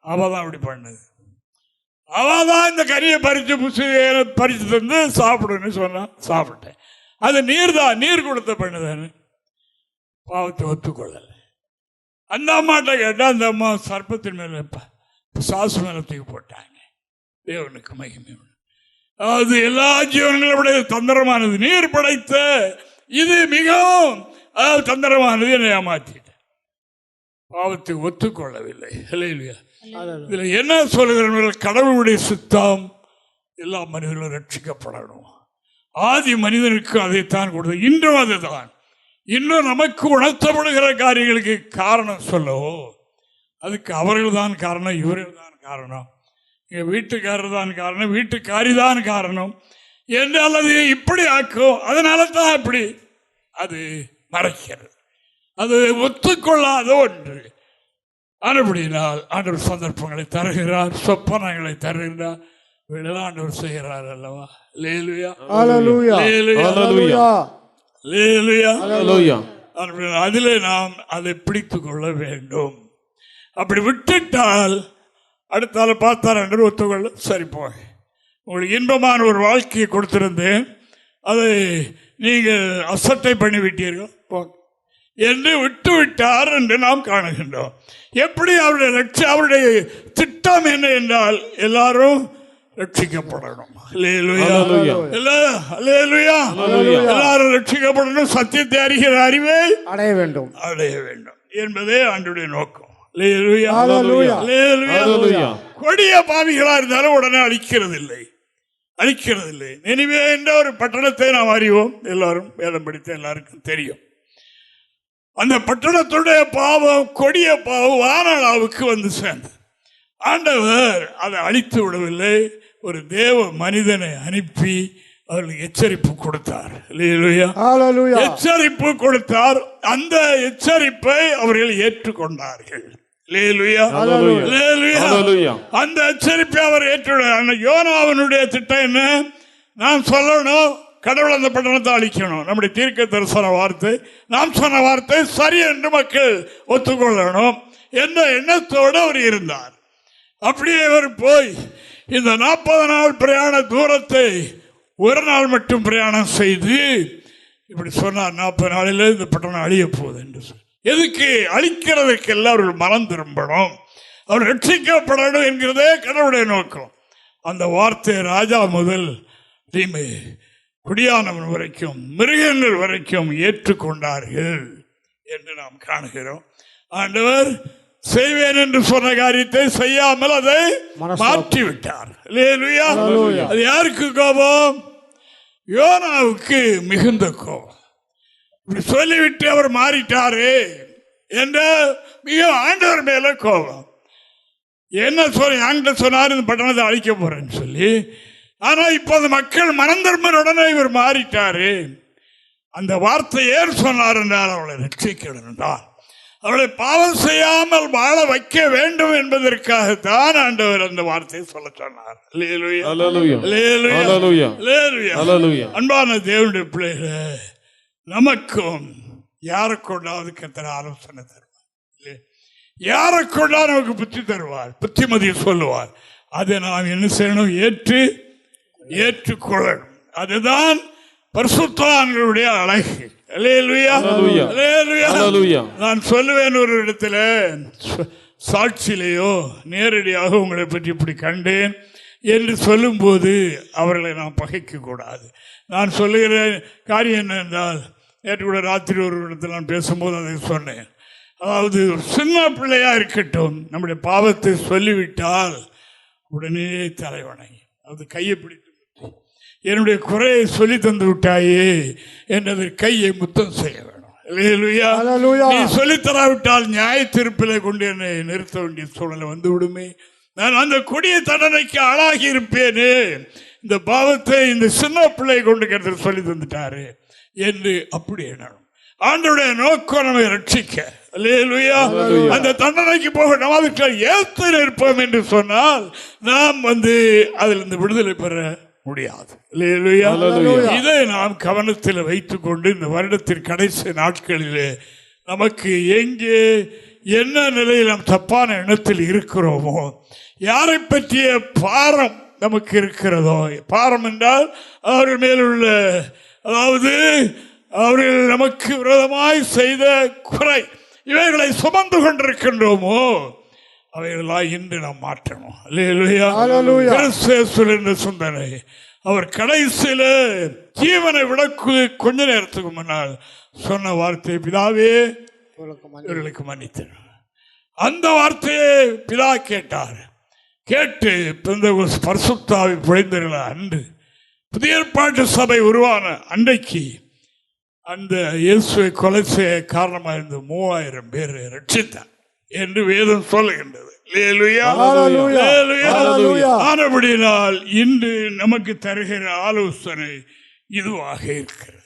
A: அவதான் அப்படி பண்ணது, அவதான் இந்த கனியை பறிச்சு தந்து சாப்பிடுன்னு சொன்னா சாப்பிட்டேன். அது நீர் தான், நீர் கொடுத்த பெண்ணுதானே. பாவத்தை ஒத்துக்கொள்ளல. அந்த அம்மாட்ட கேட்டா அந்த அம்மா சர்ப்பத்தின் மேல சாசு மேல தூக்கி போட்டாங்க. தேவனுக்கு மகிமை. அது எல்லா ஜீவன்களை விட தந்திரமானது, நீர் படைத்த இது மிகவும் தந்திரமானது. என்னை ஏமாத்திட்ட, பாவத்தை ஒத்துக்கொள்ளவில்லை. இதுல என்ன சொல்லுகிற, கடவுளுடைய சித்தம் எல்லா மனிதர்களும் ரட்சிக்கப்படணும். ஆதி மனிதனுக்கு அதைத்தான் கொடுத்தது, இன்றும் அதுதான். இன்னும் நமக்கு உணர்த்தப்படுகிற காரியங்களுக்கு காரணம் சொல்லவோ, அதுக்கு அவர்கள் தான் காரணம், இவர்கள் தான் காரணம், எங்கள் வீட்டுக்காரர் தான் காரணம், வீட்டுக்காரி தான் காரணம் என்று அல்லது இப்படி ஆக்கும். அதனால தான் அப்படி அது மறைக்கிறது, அது ஒத்துக்கொள்ளாத ஒன்று. அப்படினால் ஆண்டவர் சந்தர்ப்பங்களை தருகிறார், சொப்பனங்களை தருகிறார், ஆண்டவர் செய்கிறார் அல்லவா. அதிலே நாம் அதை பிடித்துக் கொள்ள வேண்டும். அப்படி விட்டுட்டால் அடுத்தால பார்த்தார் என்று ஒத்துக்கொள்ள, சரி போய் உங்களுக்கு இன்பமான ஒரு வாழ்க்கையை கொடுத்திருந்தேன், அதை நீங்கள் அசட்டை பண்ணிவிட்டீர்கள் என்று விட்டு விட்டார் என்று நாம் காணுகின்றோம். எப்படி அவருடைய திட்டம் என்ன என்றால் எல்லாரும் ரட்சிக்கப்படணும், எல்லாரும் ரட்சிக்கப்படணும், சத்தியத்தை அறிகிற அறிவை அடைய வேண்டும். என்பதே ஆண்டவருடைய நோக்கம். அல்லேலூயா.
B: ஹல்லேலூயா.
A: அல்லேலூயா. கொடிய பாவிகளா இருந்தாலும் உடனே அழிக்கிறது இல்லை. நினிவே என்ற ஒரு பட்டணத்தை நாம் அறிவோம், எல்லாரும் வேதம் படித்த எல்லாருக்கும் தெரியும். அந்த பட்டணத்துடைய பாவம், கொடிய பாவம் வானளாவுக்கு வந்து சேர்ந்தது. ஆண்டவர் அதை அழித்து விடவில்லை, ஒரு தேவ மனிதனை அனுப்பி அவர்களுக்கு எச்சரிப்பு கொடுத்தார். எச்சரிப்பு கொடுத்தார். அந்த எச்சரிப்பை அவர்கள் ஏற்றுக்கொண்டார்கள். அந்த எச்சரிப்பை அவர் ஏற்றுக்கொண்டார். யோனாவினுடைய திட்டம் என்ன? நாம் சொல்லணும், கடவுள் அந்த பட்டணத்தை அழிக்கணும். நம்முடைய தீர்க்க தரிசன வார்த்தை, நாம் சொன்ன வார்த்தை சரி என்று மக்கள் ஒத்துக்கொள்ளணும் என்ற எண்ணத்தோடு அவர் இருந்தார். அப்படியே அவர் போய் இந்த 40 நாள் பிரயாண தூரத்தை ஒரு நாள் மட்டும் பிரயாணம் செய்து இப்படி சொன்னார், 40 நாளில் இந்த பட்டணம் அழிய போகுது என்று சொல்லி. எதுக்கு? அழிக்கிறதுக்கெல்லாம் அவர்கள் மனம் திரும்பணும், அவர் ரட்சிக்கப்படணும் என்கிறதே கடவுளுடைய நோக்கம். அந்த வார்த்தை ராஜா முதல் தீமை குடியானவன் வரைக்கும், மிருகங்கள் வரைக்கும் ஏற்றுக்கொண்டார்கள் என்று நாம் காணுகிறோம். ஆண்டவர் செய்வேன் என்று சொன்ன காரியத்தை செய்யாமல் அதை மாற்றிவிட்டார். அது யாருக்கு கோபம்? யோனாவுக்கு மிகுந்த கோபம். இப்படி சொல்லிவிட்டு அவர் மாறிட்டாரு என்ற மிக ஆண்டவர் மேல கோபம். என்ன சொல்லி ஆண்ட சொன்னார், இந்த பட்டணத்தை அழிக்க போறேன்னு சொல்லி. ஆனா இப்போது மக்கள் மனம் திரும்புடனே இவர் மாறிட்டாரு. அந்த வார்த்தை ஏன் சொன்னார் என்றால் அவளை ரட்சிக்கணும் என்றால், அவளை பாவம் செய்யாமல் வாழ வைக்க வேண்டும் என்பதற்காகத்தான் ஆண்டவர் அந்த வார்த்தையை சொல்ல சொன்னார். அன்பான தேவனுடைய பிள்ளைகளே, நமக்கும் யாரை கொண்டாவது கர்த்தர் ஆலோசனை தருவார், யாரை கொண்டா நமக்கு புத்தி தருவார், புத்திமதியை சொல்லுவார். அதை நாம் என்ன செய்யணும்? ஏற்றுக்கொள்ளணும். அதுதான் பரிசுத்தவான்களுடைய அழகு. நான் சொல்லுவேன், ஒரு இடத்துல சாட்சியிலேயோ நேரடியாக உங்களை பற்றி இப்படி கண்டேன் என்று சொல்லும் போது அவர்களை நாம் பகைக்க கூடாது. நான் சொல்லுகிற காரியம் என்ன என்றால், நேற்று கூட ராத்திரி ஒரு இடத்துல நான் பேசும்போது அதை சொன்னேன். அதாவது ஒரு சின்ன பிள்ளையா இருக்கட்டும், நம்முடைய பாவத்தை சொல்லிவிட்டால் உடனே தலைவணை, அது கையை பிடித்து என்னுடைய குறையை சொல்லி தந்து விட்டாயே என்றது கையை முத்தம் செய்ய வேணும். நீ சொல்லித்தராவிட்டால் நியாய தீர்ப்பிலே கொண்டு என்னை நிறுத்த வேண்டிய சூழ்நிலை வந்து விடுமே, நான் அந்த கொடிய தண்டனைக்கு ஆளாகி இருப்பேனே, இந்த பாவத்தை இந்த சின்ன பிள்ளை கொண்டு கருத்து சொல்லி தந்துட்டாரு என்று அப்படி எண்ணணும். ஆண்டவருடைய நோக்கம் நம்மை ரட்சிக்க. அந்த தண்டனைக்கு போக நமக்கு ஏற்று இருப்போம் என்று சொன்னால் நாம் அதிலிருந்து விடுதலை பெற முடியாது. இதை நாம் கவனத்தில் வைத்துக் கொண்டு இந்த வருடத்தின் கடைசி நாட்களிலே நமக்கு எங்கே என்ன நிலையில் நாம் தப்பான எண்ணத்தில் இருக்கிறோமோ, யாரை பற்றிய பாரம் நமக்கு இருக்கிறதோ, பாரம் என்றால் அவர்கள் மேலுள்ள, அதாவது அவர்கள் நமக்கு விரோதமாய் செய்த குறை, இவைகளை சுமந்து கொண்டிருக்கின்றோமோ அவைகளெல்லாம் இன்று நாம் மாற்றணும். சிந்தனை அவர் கடைசியில ஜீவனை விட கொஞ்ச நேரத்துக்கு முன்னால் சொன்ன வார்த்தை, பிதாவே இவர்களுக்கு மன்னித்தேன். அந்த வார்த்தையை பிதா கேட்டார். கேட்டு பரிசுத்தாவி பொழிந்தவர்கள அன்று புதிய ஏற்பாட்டு சபை உருவான அன்றைக்கு அந்த இயேசுவை கொலை செய்ய காரணமாக இருந்த 3000 பேர் ரட்சித்தார் என்று வேதம் சொல்லுகின்றது. ஆனபடியினால் இன்று நமக்கு தருகிற ஆலோசனை இதுவாக இருக்கிறது.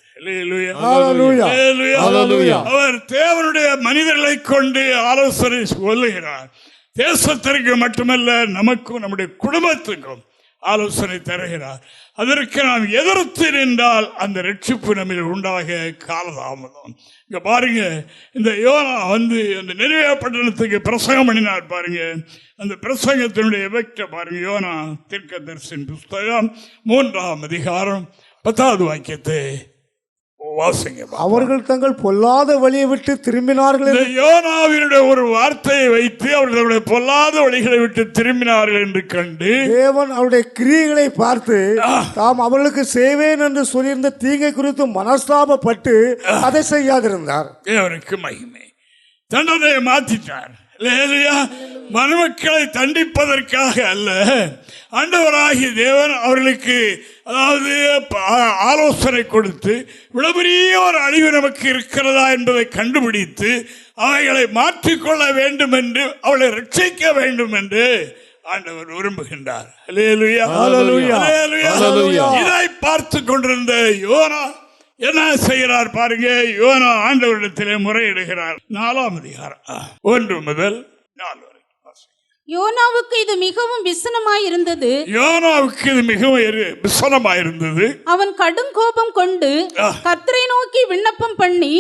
A: அவர் தேவனுடைய மனிதர்களை கொண்டு ஆலோசனை சொல்லுகிறார். தேசத்திற்கு மட்டுமல்ல, நமக்கும் நம்முடைய குடும்பத்துக்கும் ஆலோசனை தருகிறார். அதற்கு நாம் எதிர்த்து நின்றால் அந்த ரட்சிப்பு நம்மில் உண்டாக காலதாமதம். இங்க பாருங்க, இந்த யோனா அந்த நினிவே பட்டணத்துக்கு பிரசங்கம் பண்ணினார் பாருங்க. அந்த பிரசங்கத்தினுடைய எஃபெக்ட பாருங்க. யோனா தீர்க்கதரிசியின் புஸ்தகம் 3ஆம் அதிகாரம் 10வது வாக்கியத்தை வாசிங்க.
B: அவர்கள் தங்கள் பொல்லாத வழியை விட்டு திரும்பினார்கள்.
A: யோனாவினுடைய ஒரு வார்த்தையை வைத்து அவர்களுடைய பொல்லாத வழிகளை விட்டு திரும்பினார்கள் என்று கண்டு
B: தேவன் அவருடைய கிரியைகளை பார்த்து தாம் அவர்களுக்கு செய்வேன் என்று சொல்லியிருந்த தீங்கை குறித்து மனஸ்தாபப்பட்டு அதை செய்யாதிருந்தார்.
A: தேவனுக்கு மகிமை. தண்டனையை மாற்றிட்டார். மனுமக்களை தண்டிப்பதற்காக அல்ல, ஆண்டவராகிய தேவன் அவர்களுக்கு அதாவது ஆலோசனை கொடுத்து விளம்பரிய ஒரு அழிவு நமக்கு இருக்கிறதா என்பதை கண்டுபிடித்து அவைகளை மாற்றிக்கொள்ள வேண்டும் என்று, அவளை ரட்சிக்க வேண்டும் என்று ஆண்டவர் விரும்புகின்றார். இதை பார்த்து கொண்டிருந்த யோனா என்ன செய்கிறார் பாருங்க. யோனா ஆண்டவரிடத்திலே முறையிடுகிறார். 4ஆம் அதிகாரம் 1 முதல் 4 வரை.
C: யோனாவுக்கு இது மிகவும் விசனமாயிருந்தது. அவன் கடும் கோபம் கொண்டு கர்த்தரை நோக்கி விண்ணப்பம் பண்ணி,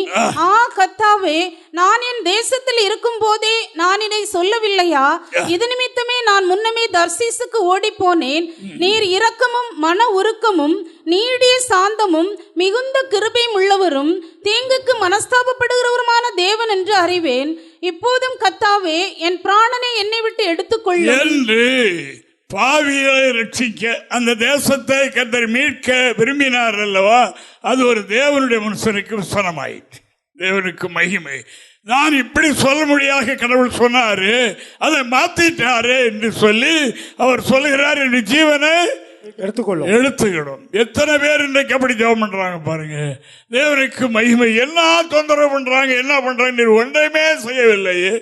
C: கர்த்தாவே, நான் என் தேசத்தில் இருக்கும் போதே நான் இதை சொல்லவில்லையா? இது நிமித்தமே நான் முன்னமே தர்சீசுக்கு ஓடி போனேன். நீர் இரக்கமும் மன உருக்கமும் நீடிய சாந்தமும் மிகுந்த கிருபையும் உள்ளவரும் தீங்குக்கு மனஸ்தாபப்படுகிறவருமான தேவன் என்று அறிவேன். இப்போதும் கர்த்தாவே, என் பிராணனை என்னை விட்டு எடுத்துக்கொள்ளும்
A: என்று பாவிகளை ரட்சிக்க அந்த தேசத்தை கர்த்தர் மீட்க விரும்பினார் அல்லவா? அது ஒரு தேவனுடைய மனுஷனுக்கு விசனமாயிற்று. தேவனுக்கு மகிமை. நான் இப்படி சொல்ல முடியாத கடவுள் சொன்னாரு, அதை மாத்திட்டாரு என்று சொல்லி அவர் சொல்லுகிறார், என் ஜீவனை எடுத்துக்கணும். எத்தனை பேர் இன்றைக்கு அப்படி ஜெபம் பண்றாங்க பாருங்க. தேவனுக்கு மகிமை. என்ன தொந்தரவு பண்றாங்க, என்ன பண்றாங்க, நீர் ஒன்றையுமே செய்யவில்லையே.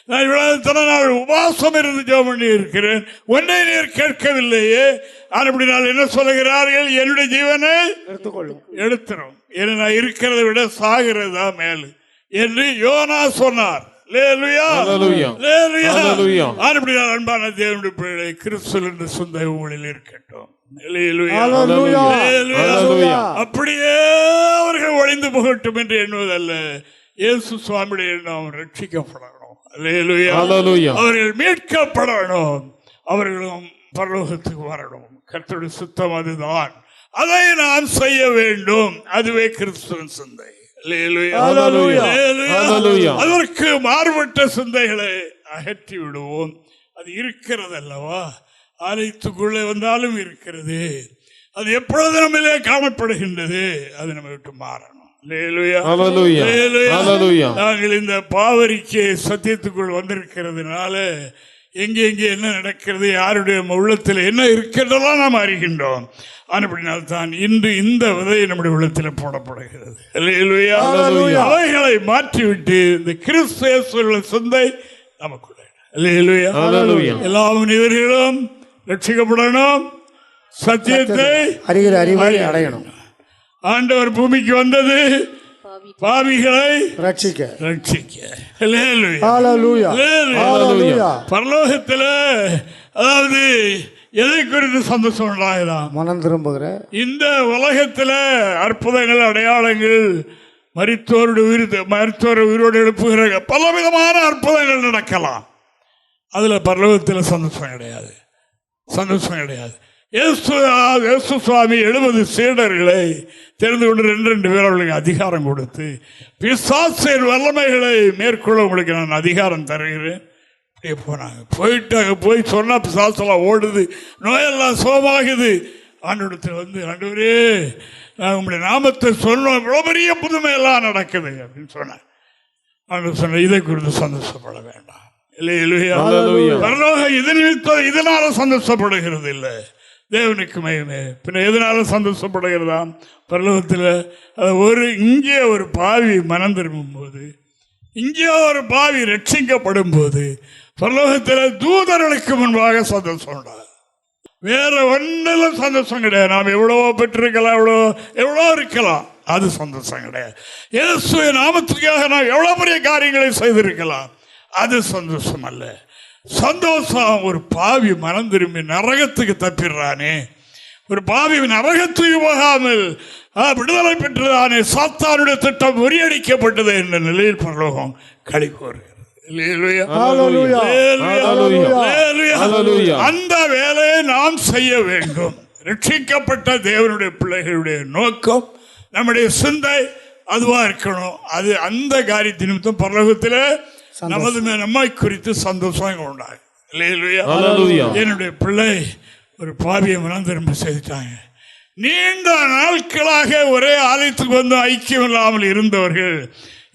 A: நான் இவ்வளவு நாள் உபாசம் இருந்து ஜெபம் பண்ணி இருக்கிறேன், ஒன்றை நீர் கேட்கவில்லையே. அப்படி நான் என்ன சொல்லுகிறார்கள், என்னுடைய ஜீவனை எடுத்துரும், ஏன்னா நான் இருக்கிறத விட சாகிறதா மேலு என்று யோனா சொன்னார். அன்பான தேவனுடைய பிள்ளைகளை, கிறிஸ்து என்ற சொந்த ஊழில் இருக்கட்டும். அப்படியே அவர்கள் ஒளிந்து போகட்டும் என்று எண்ணுவதல்ல. இயேசு சுவாமியுடைய எண்ணம் ரட்சிக்கப்படணும், அவர்கள் மீட்கப்படணும், அவர்களும் பரலோகத்துக்கு வரணும். கர்த்தருடைய சுத்தம் அதுதான். அதை நாம் செய்ய வேண்டும். அதுவே கிறிஸ்துவின் சிந்தை. அதற்கு மாறுபட்ட சிந்தைகளை அகற்றி விடுவோம். அது இருக்கிறது அல்லவா? ஆலயத்துக்குள்ளே வந்தாலும் இருக்கிறது. அது எப்பொழுது நம்மளே காணப்படுகின்றது. அது நம்ம விட்டு மாறணும். நாங்கள் இந்த பாவரிக்கை சத்தியத்துக்குள் வந்திருக்கிறதுனால எங்கே என்ன நடக்கிறது, யாருடைய உள்ளத்தில் என்ன இருக்கிறதெல்லாம் நாம் அறிகின்றோம். அப்படினால்தான் இன்று இந்த விதை நம்முடைய உள்ளத்தில் போடப்படுகிறது. அவைகளை மாற்றிவிட்டு இந்த கிறிஸ்துவ சிந்தை நமக்குள்ள எல்லா மனிதர்களும் ரட்சிக்கப்படணும், சத்தியத்தை அறிவை அடையணும். ஆண்டவர் பூமிக்கு வந்தது பாவிகளை ரட்சிக்க. பரலோகத்தில் அதாவது எதை குறித்து சந்தோஷம் உண்டாகலாம்? மனம் திரும்புகிற இந்த உலகத்தில் அற்புதங்கள், அடையாளங்கள், மருத்துவர் உயிரோடு எழுப்புகிற பலவிதமான அற்புதங்கள் நடக்கலாம். அதில் பரலோகத்தில் சந்தோஷம் கிடையாது. இயேசு சுவாமி 70 சீடர்களை தெரிந்து கொண்டு 2 பேர் அவர்களுக்கு அதிகாரம் கொடுத்து, பிசாசின் வல்லமைகளை மேற்கொள்ள உங்களுக்கு நான் அதிகாரம் தருகிறேன். அப்படியே போனாங்க. போய் சொன்னா பிசாசெல்லாம் ஓடுது, நோயெல்லாம் சுகமாகுது. ஆண்டவரத்தில் வந்து, ஆண்டவரே நான் உங்களுடைய நாமத்தை சொன்னோம், இவ்வளோ பெரிய புதுமையெல்லாம் நடக்குது அப்படின்னு சொன்னேன். ஆண்டவர் சொன்ன, இதை குறித்து சந்தோஷப்பட வேண்டாம். இதனால சந்தோஷப்படுகிறது இல்லை. தேவனுக்கு மகிமை. பின்ன எதனால சந்தோஷப்படுகிறதா? பரலோகத்தில் இங்கே ஒரு பாவி மனம் திரும்பும் போது, இங்கே ஒரு பாவி ரட்சிக்கப்படும் போது, பரலோகத்தில் தூதர்களுக்கு முன்பாக சந்தோஷம் உண்டாது. வேற ஒன்றிலும் சந்தோஷம் கிடையாது. நாம் எவ்வளவோ பெற்றிருக்கலாம், எவ்வளோ இருக்கலாம், அது சந்தோஷம் கிடையாது. இயேசுவின் நாமத்துக்காக நாம் எவ்வளோ பெரிய காரியங்களை செய்திருக்கலாம், அது சந்தோஷம் அல்ல. சந்தோஷம் ஒரு பாவி மனம் திரும்பி நரகத்துக்கு தப்பிடுறானே, ஒரு பாவி நரகத்துக்கு போகாமல் விடுதலை பெற்றதானே, சாத்தானுடைய திட்டம் முறியடிக்கப்பட்டது என்ற நிலையில் பரலோகம் களி கூறுகிறது. அந்த வேலையை நாம் செய்ய வேண்டும். ரட்சிக்கப்பட்ட தேவனுடைய பிள்ளைகளுடைய நோக்கம், நம்முடைய சிந்தை அதுவா இருக்கணும். அது அந்த காரியத்தின் நிமித்தம் பரலோகத்தில் நம்மை குறித்து சந்தோஷம் உண்டாகும். என்னுடைய பிள்ளை ஒரு பாவியை மனம் திரும்ப செய்துட்டாங்க. நீண்ட நாட்களாக ஒரே ஆலயத்துக்கு வந்து ஐக்கியம் இல்லாமல் இருந்தவர்கள்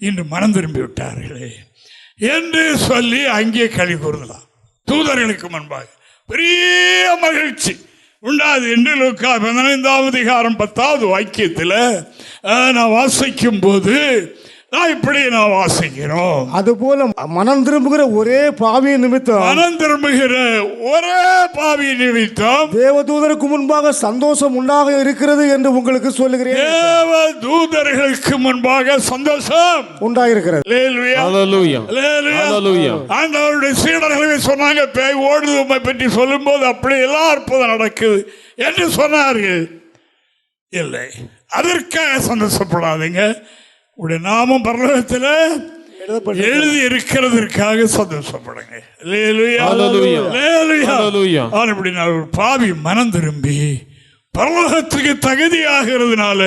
A: இன்று மனம் திரும்பி விட்டார்களே. என்று சொல்லி அங்கே களி கூறுதலாம். தூதர்களுக்கு முன்பாக பெரிய மகிழ்ச்சி உண்டாது என்று லூக்கா 15ஆம் அதிகாரம் 10வது வாக்கியத்தில் நான் வாசிக்கும் போது இப்படி நான் வாசிக்கிறோம்.
B: அதுபோல மனம் திரும்புகிற ஒரே பாவிய நிமித்தம் தேவதூதருக்கு முன்பாக சந்தோஷம் உண்டாக இருக்கிறது என்று உங்களுக்கு சொல்லுகிறேன்.
A: தேவதூதர்களுக்கு முன்பாக சந்தோஷம்
B: உண்டாயிருக்கிறது.
A: ஆண்டவருடைய சீடர்களே சொன்னாங்க, பேய் ஓடுவதை பற்றி சொல்லும் போது அப்படி எல்லாம் அற்புதம் நடக்குது என்று சொன்னார்கள். இல்லை, அதற்காக சந்தோஷப்படாதீங்க. உடைய நாமம் பரலோகத்தில் எழுதி இருக்கிறதற்காக சந்தோஷப்படுங்க. ஒரு பாவி மனம் திரும்பி பரலோகத்துக்கு தகுதியாகிறதுனால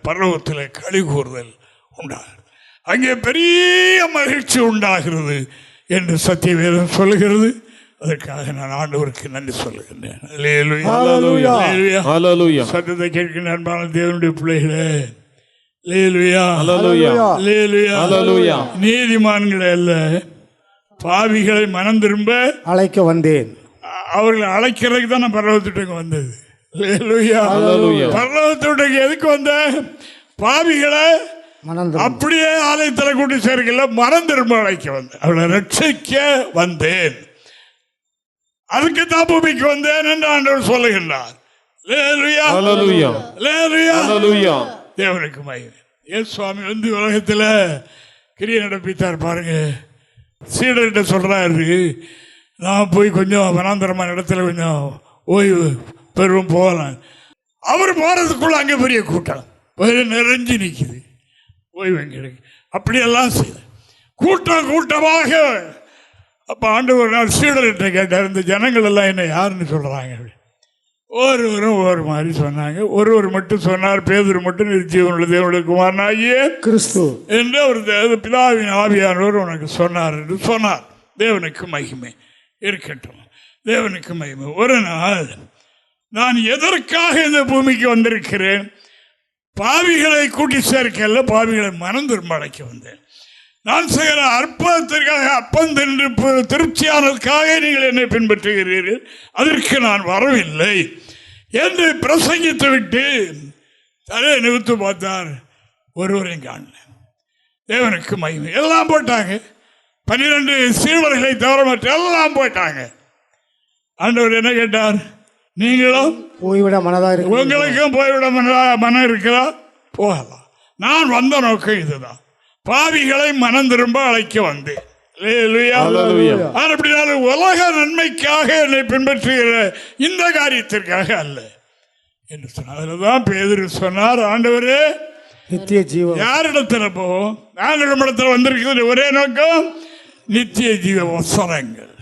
A: பரலோகத்தில் களி கூறுதல் உண்டாகிறது, அங்கே பெரிய மகிழ்ச்சி உண்டாகிறது என்று சத்திய வேதம் சொல்லுகிறது. அதற்காக நான் ஆண்டவருக்கு நன்றி சொல்லுகின்றேன். சத்தத்தை கேட்கின்ற அன்பான தேவனுடைய பிள்ளைகளே, நீதிமான்களை அல்ல பாவிகளை மனம் திரும்ப
B: அழைக்க வந்தேன்.
A: அவர்களை அழைக்கிறதுக்கு தான் நான் பரலோகத்துக்கு வந்தது. பரலோகத்துக்கு எதுக்கு வந்த? பாவிகளை அப்படியே ஆலயத்தில் கூட்டி சேர்க்கல, மனம் திரும்ப அழைக்க வந்தேன். அவளை ரட்சிக்க வந்தேன், அதுக்கு தான் பூமிக்கு வந்தேன் என்று ஆண்டவர் சொல்லுகின்றார். தேவனுக்கு மகிமை. இயேசு சுவாமி வந்து உலகத்தில் கிரியை நடப்பித்தார் பாருங்க. சீடர்கிட்ட சொல்றாரு, நான் போய் கொஞ்சம் வனாந்தரமான இடத்துல கொஞ்சம் ஓய்வு பெறுவோம் போகலாம். அவர் போறதுக்குள்ள அங்கே பெரிய கூட்டம் நிறைஞ்சு நிற்குது, ஓய்வு எங்கே? அப்படியெல்லாம் செய்த கூட்டம் கூட்டமாக. அப்போ ஆண்டவர் நாள் சீடர்கிட்ட கேட்டார், இந்த ஜனங்கள் எல்லாம் என்ன யாருன்னு சொல்றாங்க? ஒருவரும் ஒவ்வொரு மாதிரி சொன்னாங்க. ஒருவர் மட்டும் சொன்னார், பேதுரு மட்டும் நிச்சயமுள்ள தேவனுடைய குமாரனாகிய கிறிஸ்து என்று அவர் பிதாவின் ஆவியானவர் உனக்கு சொன்னார் என்று சொன்னார். தேவனுக்கு மகிமை இருக்கட்டும், தேவனுக்கு மகிமை. ஒரு நாள் நான் எதற்காக இந்த பூமிக்கு வந்திருக்கிறேன்? பாவிகளை கூட்டி சேர்க்கல, பாவிகளை மனம் திரும்ப அழைக்க வந்தேன். நான் செய்கிற அற்புதத்திற்காக அப்பம் தின்று திருப்தியானதுக்காக நீங்கள் என்னை பின்பற்றுகிறீர்கள், அதற்கு நான் வரவில்லை என்று பிரசங்கித்து விட்டு தலையை நிறுத்து பார்த்தார். ஒருவரையும் காணல. தேவனுக்கு மகிமை. எல்லாம் போட்டாங்க, 12 சீடர்களை தவிர மற்ற எல்லாம் போயிட்டாங்க. ஆண்டவர் என்ன கேட்டார்? நீங்களும்
B: போய்விட மனதா இருக்கு,
A: உங்களுக்கும் போய்விட மனம் இருக்கிறா, போகலாம். நான் வந்த நோக்கம் இதுதான், பாவிகளை மனம் திரும்ப அழைக்க வந்தேன். உலக நன்மைக்காக என்னை பின்பற்றுகிற இந்த காரியத்திற்காக அல்ல என்று சொன்னார். அதுதான் பேதுரு சொன்னார், ஆண்டவரே
B: நித்திய ஜீவன்
A: யாரிடத்துல போவோம்? நாங்கள் இடத்துல வந்திருக்கிற ஒரே நோக்கம் நித்திய ஜீவ வசனங்கள்.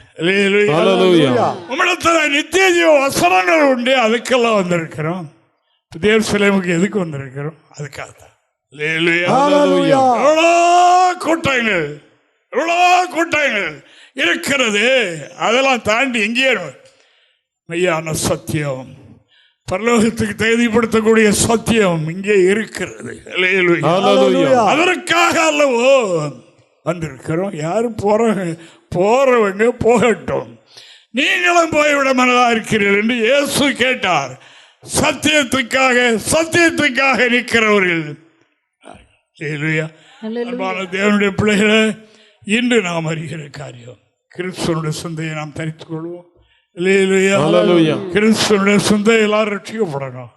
A: உம்மிடத்துல நித்திய ஜீவ வசனங்கள் உண்டு, அதுக்கெல்லாம் வந்திருக்கிறோம். தேவசலேமுக்கு எதுக்கு வந்திருக்கிறோம்? அதுக்காக தான். கூட்டங்கள் கூட்டங்கள் இருக்கிறது, அதெல்லாம் தாண்டி எங்கேயே மெய்யான சத்தியம், பரலோகத்துக்கு தகுதிப்படுத்தக்கூடிய சத்தியம் இங்கே இருக்கிறது. அதற்காக அல்லவோ வந்திருக்கிறோம். யாரும் போறவங்க போகட்டும், நீங்களும் போய்விட மனதா இருக்கிறீர்கள் என்று இயேசு கேட்டார். சத்தியத்துக்காக நிற்கிறவர்கள். தேவனுடைய பிள்ளைகளை, இன்று நாம் அறிகிற காரியம், கிறிஸ்துவனுடைய சிந்தையை நாம் தரித்துக் கொள்வோம். கிறிஸ்துவனுடைய சிந்தை எல்லாரும் ரட்சிக்கப்படணும்.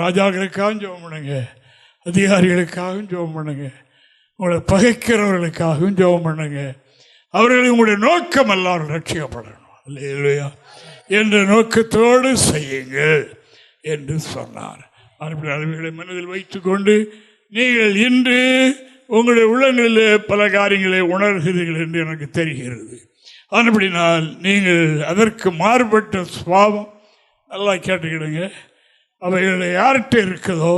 A: ராஜாக்களுக்காகவும் ஜெபம் பண்ணுங்க, அதிகாரிகளுக்காகவும் ஜெபம் பண்ணுங்க, உங்களை பகைக்கிறவர்களுக்காகவும் ஜெபம் பண்ணுங்க. அவர்கள் உங்களுடைய நோக்கம் எல்லாரும் ரட்சிக்கப்படணும் என்ற நோக்கத்தோடு செய்யுங்கள் என்று சொன்னார். அளவுகளை மனதில் வைத்துக்கொண்டு நீங்கள் இன்று உங்களுடைய உள்ளங்களில் பல காரியங்களை உணர்கிறீர்கள் என்று எனக்கு தெரிகிறது. அப்படினால் நீங்கள் அதற்கு மாறுபட்ட சுபாவம் நல்லா கேட்டுக்கிடுங்க. அவைகள் யார்கிட்ட இருக்குதோ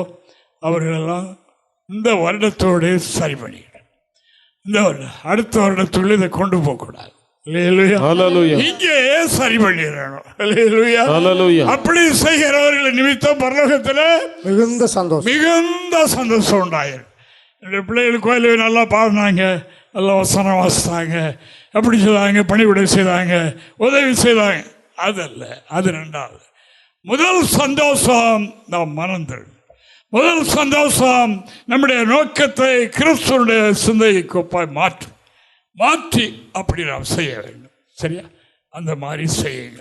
A: அவர்களெல்லாம் இந்த வருடத்தோடு சரி பண்ணிக்கிடும். இந்த வருடம் அடுத்த வருடத்துக்குள்ள இதை கொண்டு போகக்கூடாது. இங்கே சரி பண்ணிடணும். அப்படி செய்கிறவர்கள் நிமித்தம் பரலோகத்தில் மிகுந்த சந்தோஷம் உண்டாயிரும். என்னுடைய பிள்ளைகள் கோயிலுக்கு நல்லா பாடினாங்க, எல்லாம் வசனம் வாசித்தாங்க, அப்படி செய்தாங்க, பணிவிடை செய்தாங்க, உதவி செய்தாங்க. அதல்ல, அது ரெண்டாவது. முதல் சந்தோஷம் நாம் மனந்தள். முதல் சந்தோஷம் நம்முடைய நோக்கத்தை கிறிஸ்துவுடைய சிந்தைக்கு மாற்றி அப்படி நாம் செய்ய வேண்டும். சரியா? அந்த மாதிரி செய்யுங்க.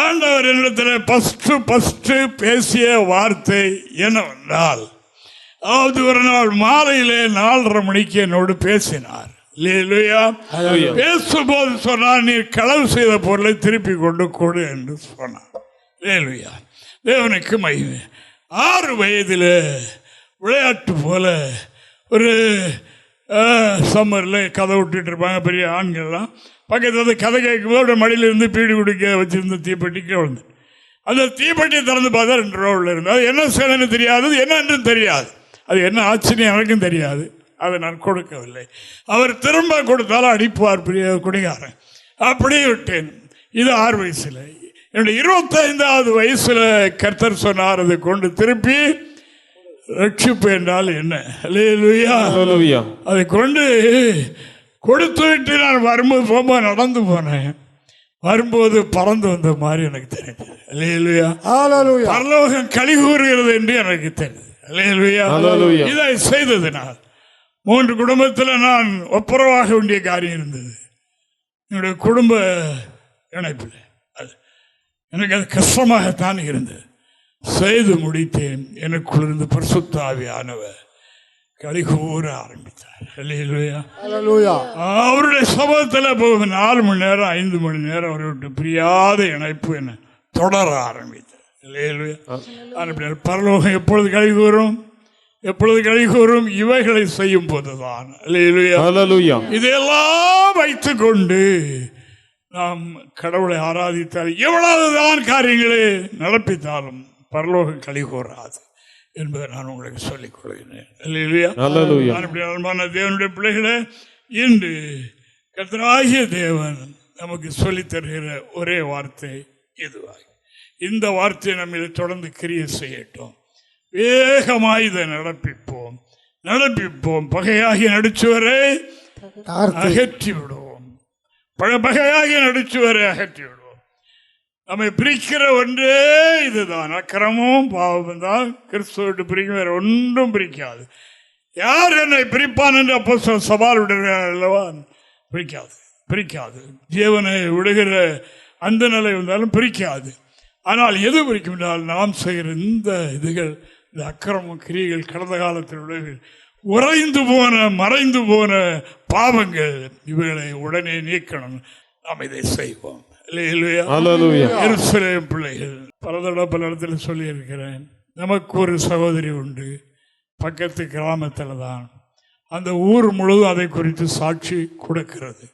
A: ஆண்டவர் என்னிடத்தில் ஃபர்ஸ்ட் பேசிய வார்த்தை என்னவென்றால், அதாவது ஒரு நாள் மாலையிலே 4:30 மணிக்கு என்னோடு பேசினார். பேசும்போது சொன்னார், நீ களவு செய்த பொருளை திருப்பி கொண்டு கொடு என்று சொன்னார். தேவனுக்கு மகிமை. 6 வயதில் விளையாட்டு போல ஒரு சம்மரில் கதை விட்டுட்டு இருப்பாங்க பெரிய ஆண்கள்லாம். பக்கத்தில் வந்து கதை கேட்கும்போது மடியிலிருந்து பீடி குடிக்க வச்சுருந்த தீப்பெட்டிக்கு விழுந்து, அந்த தீப்பெட்டியை திறந்து பார்த்தா 2 ரூபாவில் இருந்தது. அது என்ன செய்யணும்னு தெரியாது, என்னன்னு தெரியாது, அது என்ன ஆச்சரியம் எனக்கும் தெரியாது. அதை நான் கொடுக்கவில்லை. அவர் திரும்ப கொடுத்தாலும் அடிப்பார் பெரிய குடிகாரன். அப்படியே விட்டேன். இது 6 வயசில். என்னுடைய 25வது வயசில் கர்த்தர் சொன்னார், அதை கொண்டு திருப்பி ரட்சிப்பு என்றால் என்ன? அதை கொண்டு கொடுத்து விட்டு நான் போகும்போது நடந்து போனேன். வரும்போது பறந்து வந்த மாதிரி எனக்கு தெரிஞ்சது. பரலோகம் களி கூறுகிறது என்று எனக்கு தெரிஞ்சது. இதை செய்ததினால் 3 குடும்பத்தில் நான் ஒப்புரவாக வேண்டிய காரியம் இருந்தது. என்னுடைய குடும்ப இணைப்பில் எனக்கு அது கஷ்டமாகத்தான் இருந்தது. செய்து முடித்தேன். எனக்குள்ளிருந்து பரிசுத்த ஆவியானவர் களி கூற ஆரம்பித்தார். அவருடைய சபதத்தில் 4 மணி நேரம் 5 மணி நேரம் அவருடைய பிரியாத இணைப்பு என்ன தொடர ஆரம்பித்தார். பரலோகம் எப்பொழுது களி கூறும்? எப்பொழுது களி கூறும்? இவைகளை செய்யும் போதுதான். இதையெல்லாம் வைத்துக் கொண்டு நாம் கடவுளை ஆராதித்தால் எவ்வளவுதான் காரியங்களை நடப்பித்தாலும் பரலோகம் களி கூறாது என்பதை நான் உங்களுக்கு சொல்லிக் கொள்கிறேன். தேவனுடைய பிள்ளைகளை, இன்று கர்த்தராகிய தேவன் நமக்கு சொல்லித் தருகிற ஒரே வார்த்தை இதுவாக, இந்த வார்த்தையை நம்ம இதை தொடர்ந்து கிரியை செய்யட்டும். வேகமாய் இதை நடப்பிப்போம். பகையாகி நடிச்சுவரை அகற்றி விடுவோம். பகையாகி நடிச்சுவரை அகற்றி விடுவோம். நம்மை பிரிக்கிற ஒன்றே இதுதான். அக்கிரமும் பாவம் தான் கிறிஸ்துவோடு பிரிக்கும், வேற ஒன்றும் பிரிக்காது. யார் என்னை பிரிப்பான் என்று அப்போ சவால் விடுகிறார் அல்லவா? பிரிக்காது. ஜீவனை விடுகிற அந்த நிலை வந்தாலும் பிரிக்காது. ஆனால் எது பிரிக்கும் என்றால், நாம் செய்கிற இந்த இதுகள், இந்த அக்கிரம கிரியைகள், கடந்த காலத்தில் உலகில் மறைந்து போன பாவங்கள், இவைகளை உடனே நீக்கணும். நாம் இதை செய்வோம். பிள்ளைகள் பல இடத்துல சொல்லி இருக்கிறேன். நமக்கு ஒரு சகோதரி உண்டு, பக்கத்து கிராமத்தில் தான். அந்த ஊர் முழுவதும் அதை குறித்து சாட்சி கொடுக்கிறது.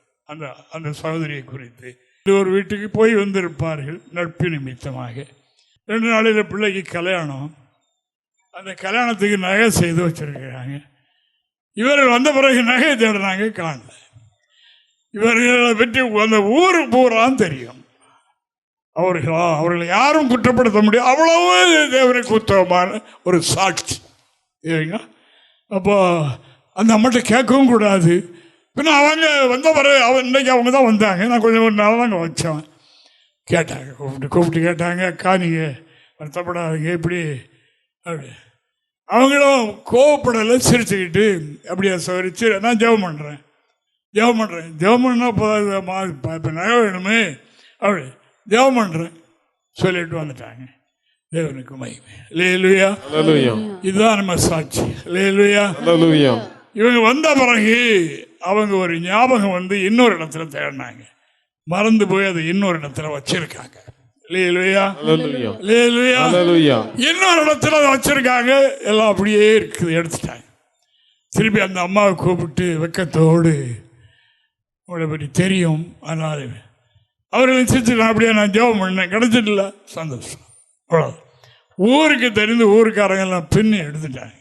A: அந்த சகோதரியை குறித்து ஒரு வீட்டுக்கு போய் வந்திருப்பார்கள் நட்பு நிமித்தமாக. 2 நாளில் பிள்ளைக்கு கல்யாணம். அந்த கல்யாணத்துக்கு நகை செய்து வச்சிருக்கிறாங்க. இவர்கள் வந்த பிறகு நகை தேடுறாங்க, காணல. இவர்களை பற்றி அந்த ஊர் பூரான் தெரியும். அவர்களை யாரும் குற்றப்படுத்த முடியும். அவ்வளவு தேவனுக்கு உத்தமமான ஒரு சாட்சி. அப்போ அந்த அம்மட்ட கேட்கவும் கூடாது. பின்ன அவங்க வந்த பிறகு இன்னைக்கு அவங்க தான் வந்தாங்க. நான் கொஞ்சம் ஒரு நாள் தாங்க வச்சேன். கேட்டாங்க, கூப்பிட்டு கேட்டாங்க, அக்கா நீங்கள் வருத்தப்படாதீங்க இப்படி அப்படி. அவங்களும் கோவப்படலை, சிரிச்சுக்கிட்டு அப்படியே சரி நான் ஜெபம் பண்ணுறேன் பண்ணால் இப்போ நகை வேணுமே அப்படி ஜெபம் பண்ணுறேன் சொல்லிட்டு வந்துட்டாங்க. தேவனுக்கு மகிமை. அல்லேலூயா. இதுதான் நம்ம சாட்சி. அல்லேலூயா. இவங்க வந்த பிறகு அவங்க ஒரு ஞாபகம் வந்து இன்னொரு இடத்துல தேடினாங்க. மறந்து போய் அதை இன்னொரு இடத்துல வச்சிருக்காங்க. இன்னொரு இடத்துல அதை வச்சிருக்காங்க. எல்லாம் அப்படியே இருக்குது, எடுத்துட்டாங்க. திருப்பி அந்த அம்மாவை கூப்பிட்டு வெக்கத்தோடு, உங்களை பற்றி தெரியும், அதனால் அவர்கள் சிரிச்சு அப்படியே நான் ஜெபம் பண்ணேன், கிடைச்சிடல, சந்தோஷம். அவ்வளோ ஊருக்கு தெரிந்து ஊருக்காரங்கெல்லாம் பின்னி எடுத்துட்டாங்க.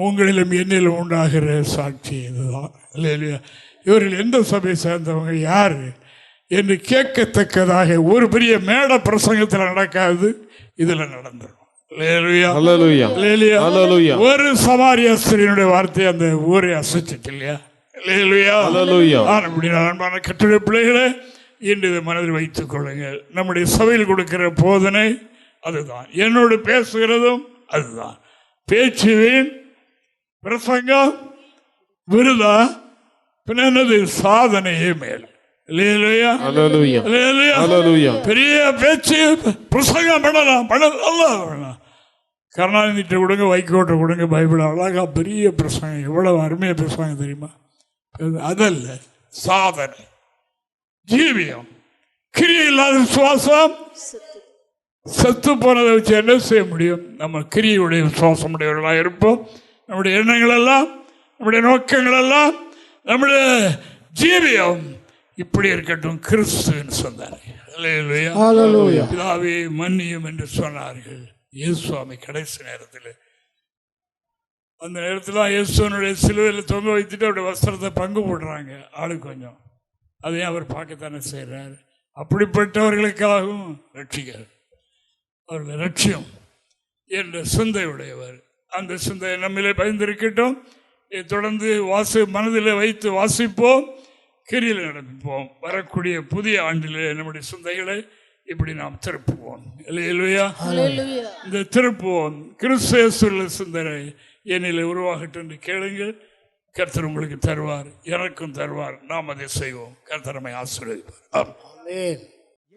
A: உங்களிலும் என்னிலும் உண்டாகிற சாட்சி இதுதான். இவர்கள் எந்த சபையை சேர்ந்தவங்க, யாரு என்று கேட்கத்தக்கதாக ஒரு பெரிய மேட பிரசங்கத்தில் நடக்காது, இதில் நடந்துடும். ஒரு சமாரிய ஸ்திரீனுடைய வார்த்தை அந்த ஊரை அசைச்சிட்டு இல்லையா? அன்பான கர்த்தருடைய பிள்ளைகளை இன்று இதை மனதில் வைத்துக் கொள்ளுங்கள். நம்முடைய சபையில் கொடுக்கிற போதனை அதுதான், என்னோடு பேசுகிறதும் அதுதான். பேச்சு வீண், பிரசங்கம் விருதா, பின்னது சாதனையே மேல். பெரிய பேச்சு பிரசங்கம் பண்ணலாம், பண்ணலாம். கருணாநிதிட்ட கொடுங்க, வைகோட்டை கொடுங்க, பைபிள் அழகா பெரிய பிரசங்கம், எவ்வளவு அருமையா பிரசங்கம் தெரியுமா? அதல்ல சாதனை, ஜீவியம். கிரியை இல்லாத விசுவாசம் செத்து போனதை வச்சு என்ன செய்ய முடியும்? நம்ம கிரியுடைய விசுவாசம் உடையவர்களாக இருப்போம். நம்முடைய எண்ணங்கள் எல்லாம், நம்முடைய நோக்கங்கள் எல்லாம், நம்முடைய ஜீவியம் இப்படி இருக்கட்டும். கிறிஸ்துவின் சொன்னார், பிதாவே மன்னியும் என்று சொன்னார்கள் இயேசுவாமி. கடைசி நேரத்தில், அந்த நேரத்தில் இயேசுவனுடைய சிலுவையில் தொங்க வைத்துட்டு அவருடைய வஸ்திரத்தை பங்கு போடுறாங்க ஆளுக்கு கொஞ்சம். அதையும் அவர் பார்க்கத்தானே செய்கிறார். அப்படிப்பட்டவர்களுக்காகவும் ரட்சிகர், அவர்கள் லட்சியம் என்ற சிந்தை உடையவர். அந்த சிந்தை நம்மளே பயந்திருக்கட்டும். தொடர்ந்து மனதில் வைத்து வாசிப்போம், கிரியில் நடப்போம். வரக்கூடிய புதிய ஆண்டிலே நம்முடைய சிந்தைகளை இப்படி நாம் திருப்புவோம். இந்த திருப்புவோம் கிறிஸ்து சிந்தனை என்னில் உருவாகட்டும் என்று கேளுங்கள். கர்த்தர் உங்களுக்கு தருவார், எனக்கும் தருவார். நாம் அதை செய்வோம். கர்த்தர் நம்மை ஆசீர்வதிப்பார்.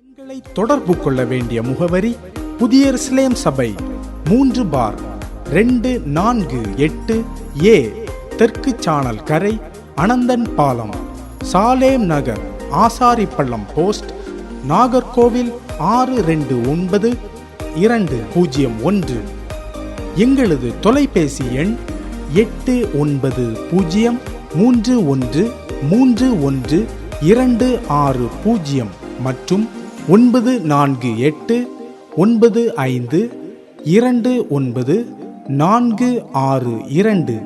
D: எங்களை தொடர்பு கொள்ள வேண்டிய முகவரி: புதிய எருசலேம் சபை, 3/248 தெற்கு சானல் கரை, அனந்தன் பாலம், சாலேம் நகர், ஆசாரிப்பள்ளம் போஸ்ட், நாகர்கோவில் 629201. எங்களது தொலைபேசி எண் 8931313126 மற்றும் 94895299462.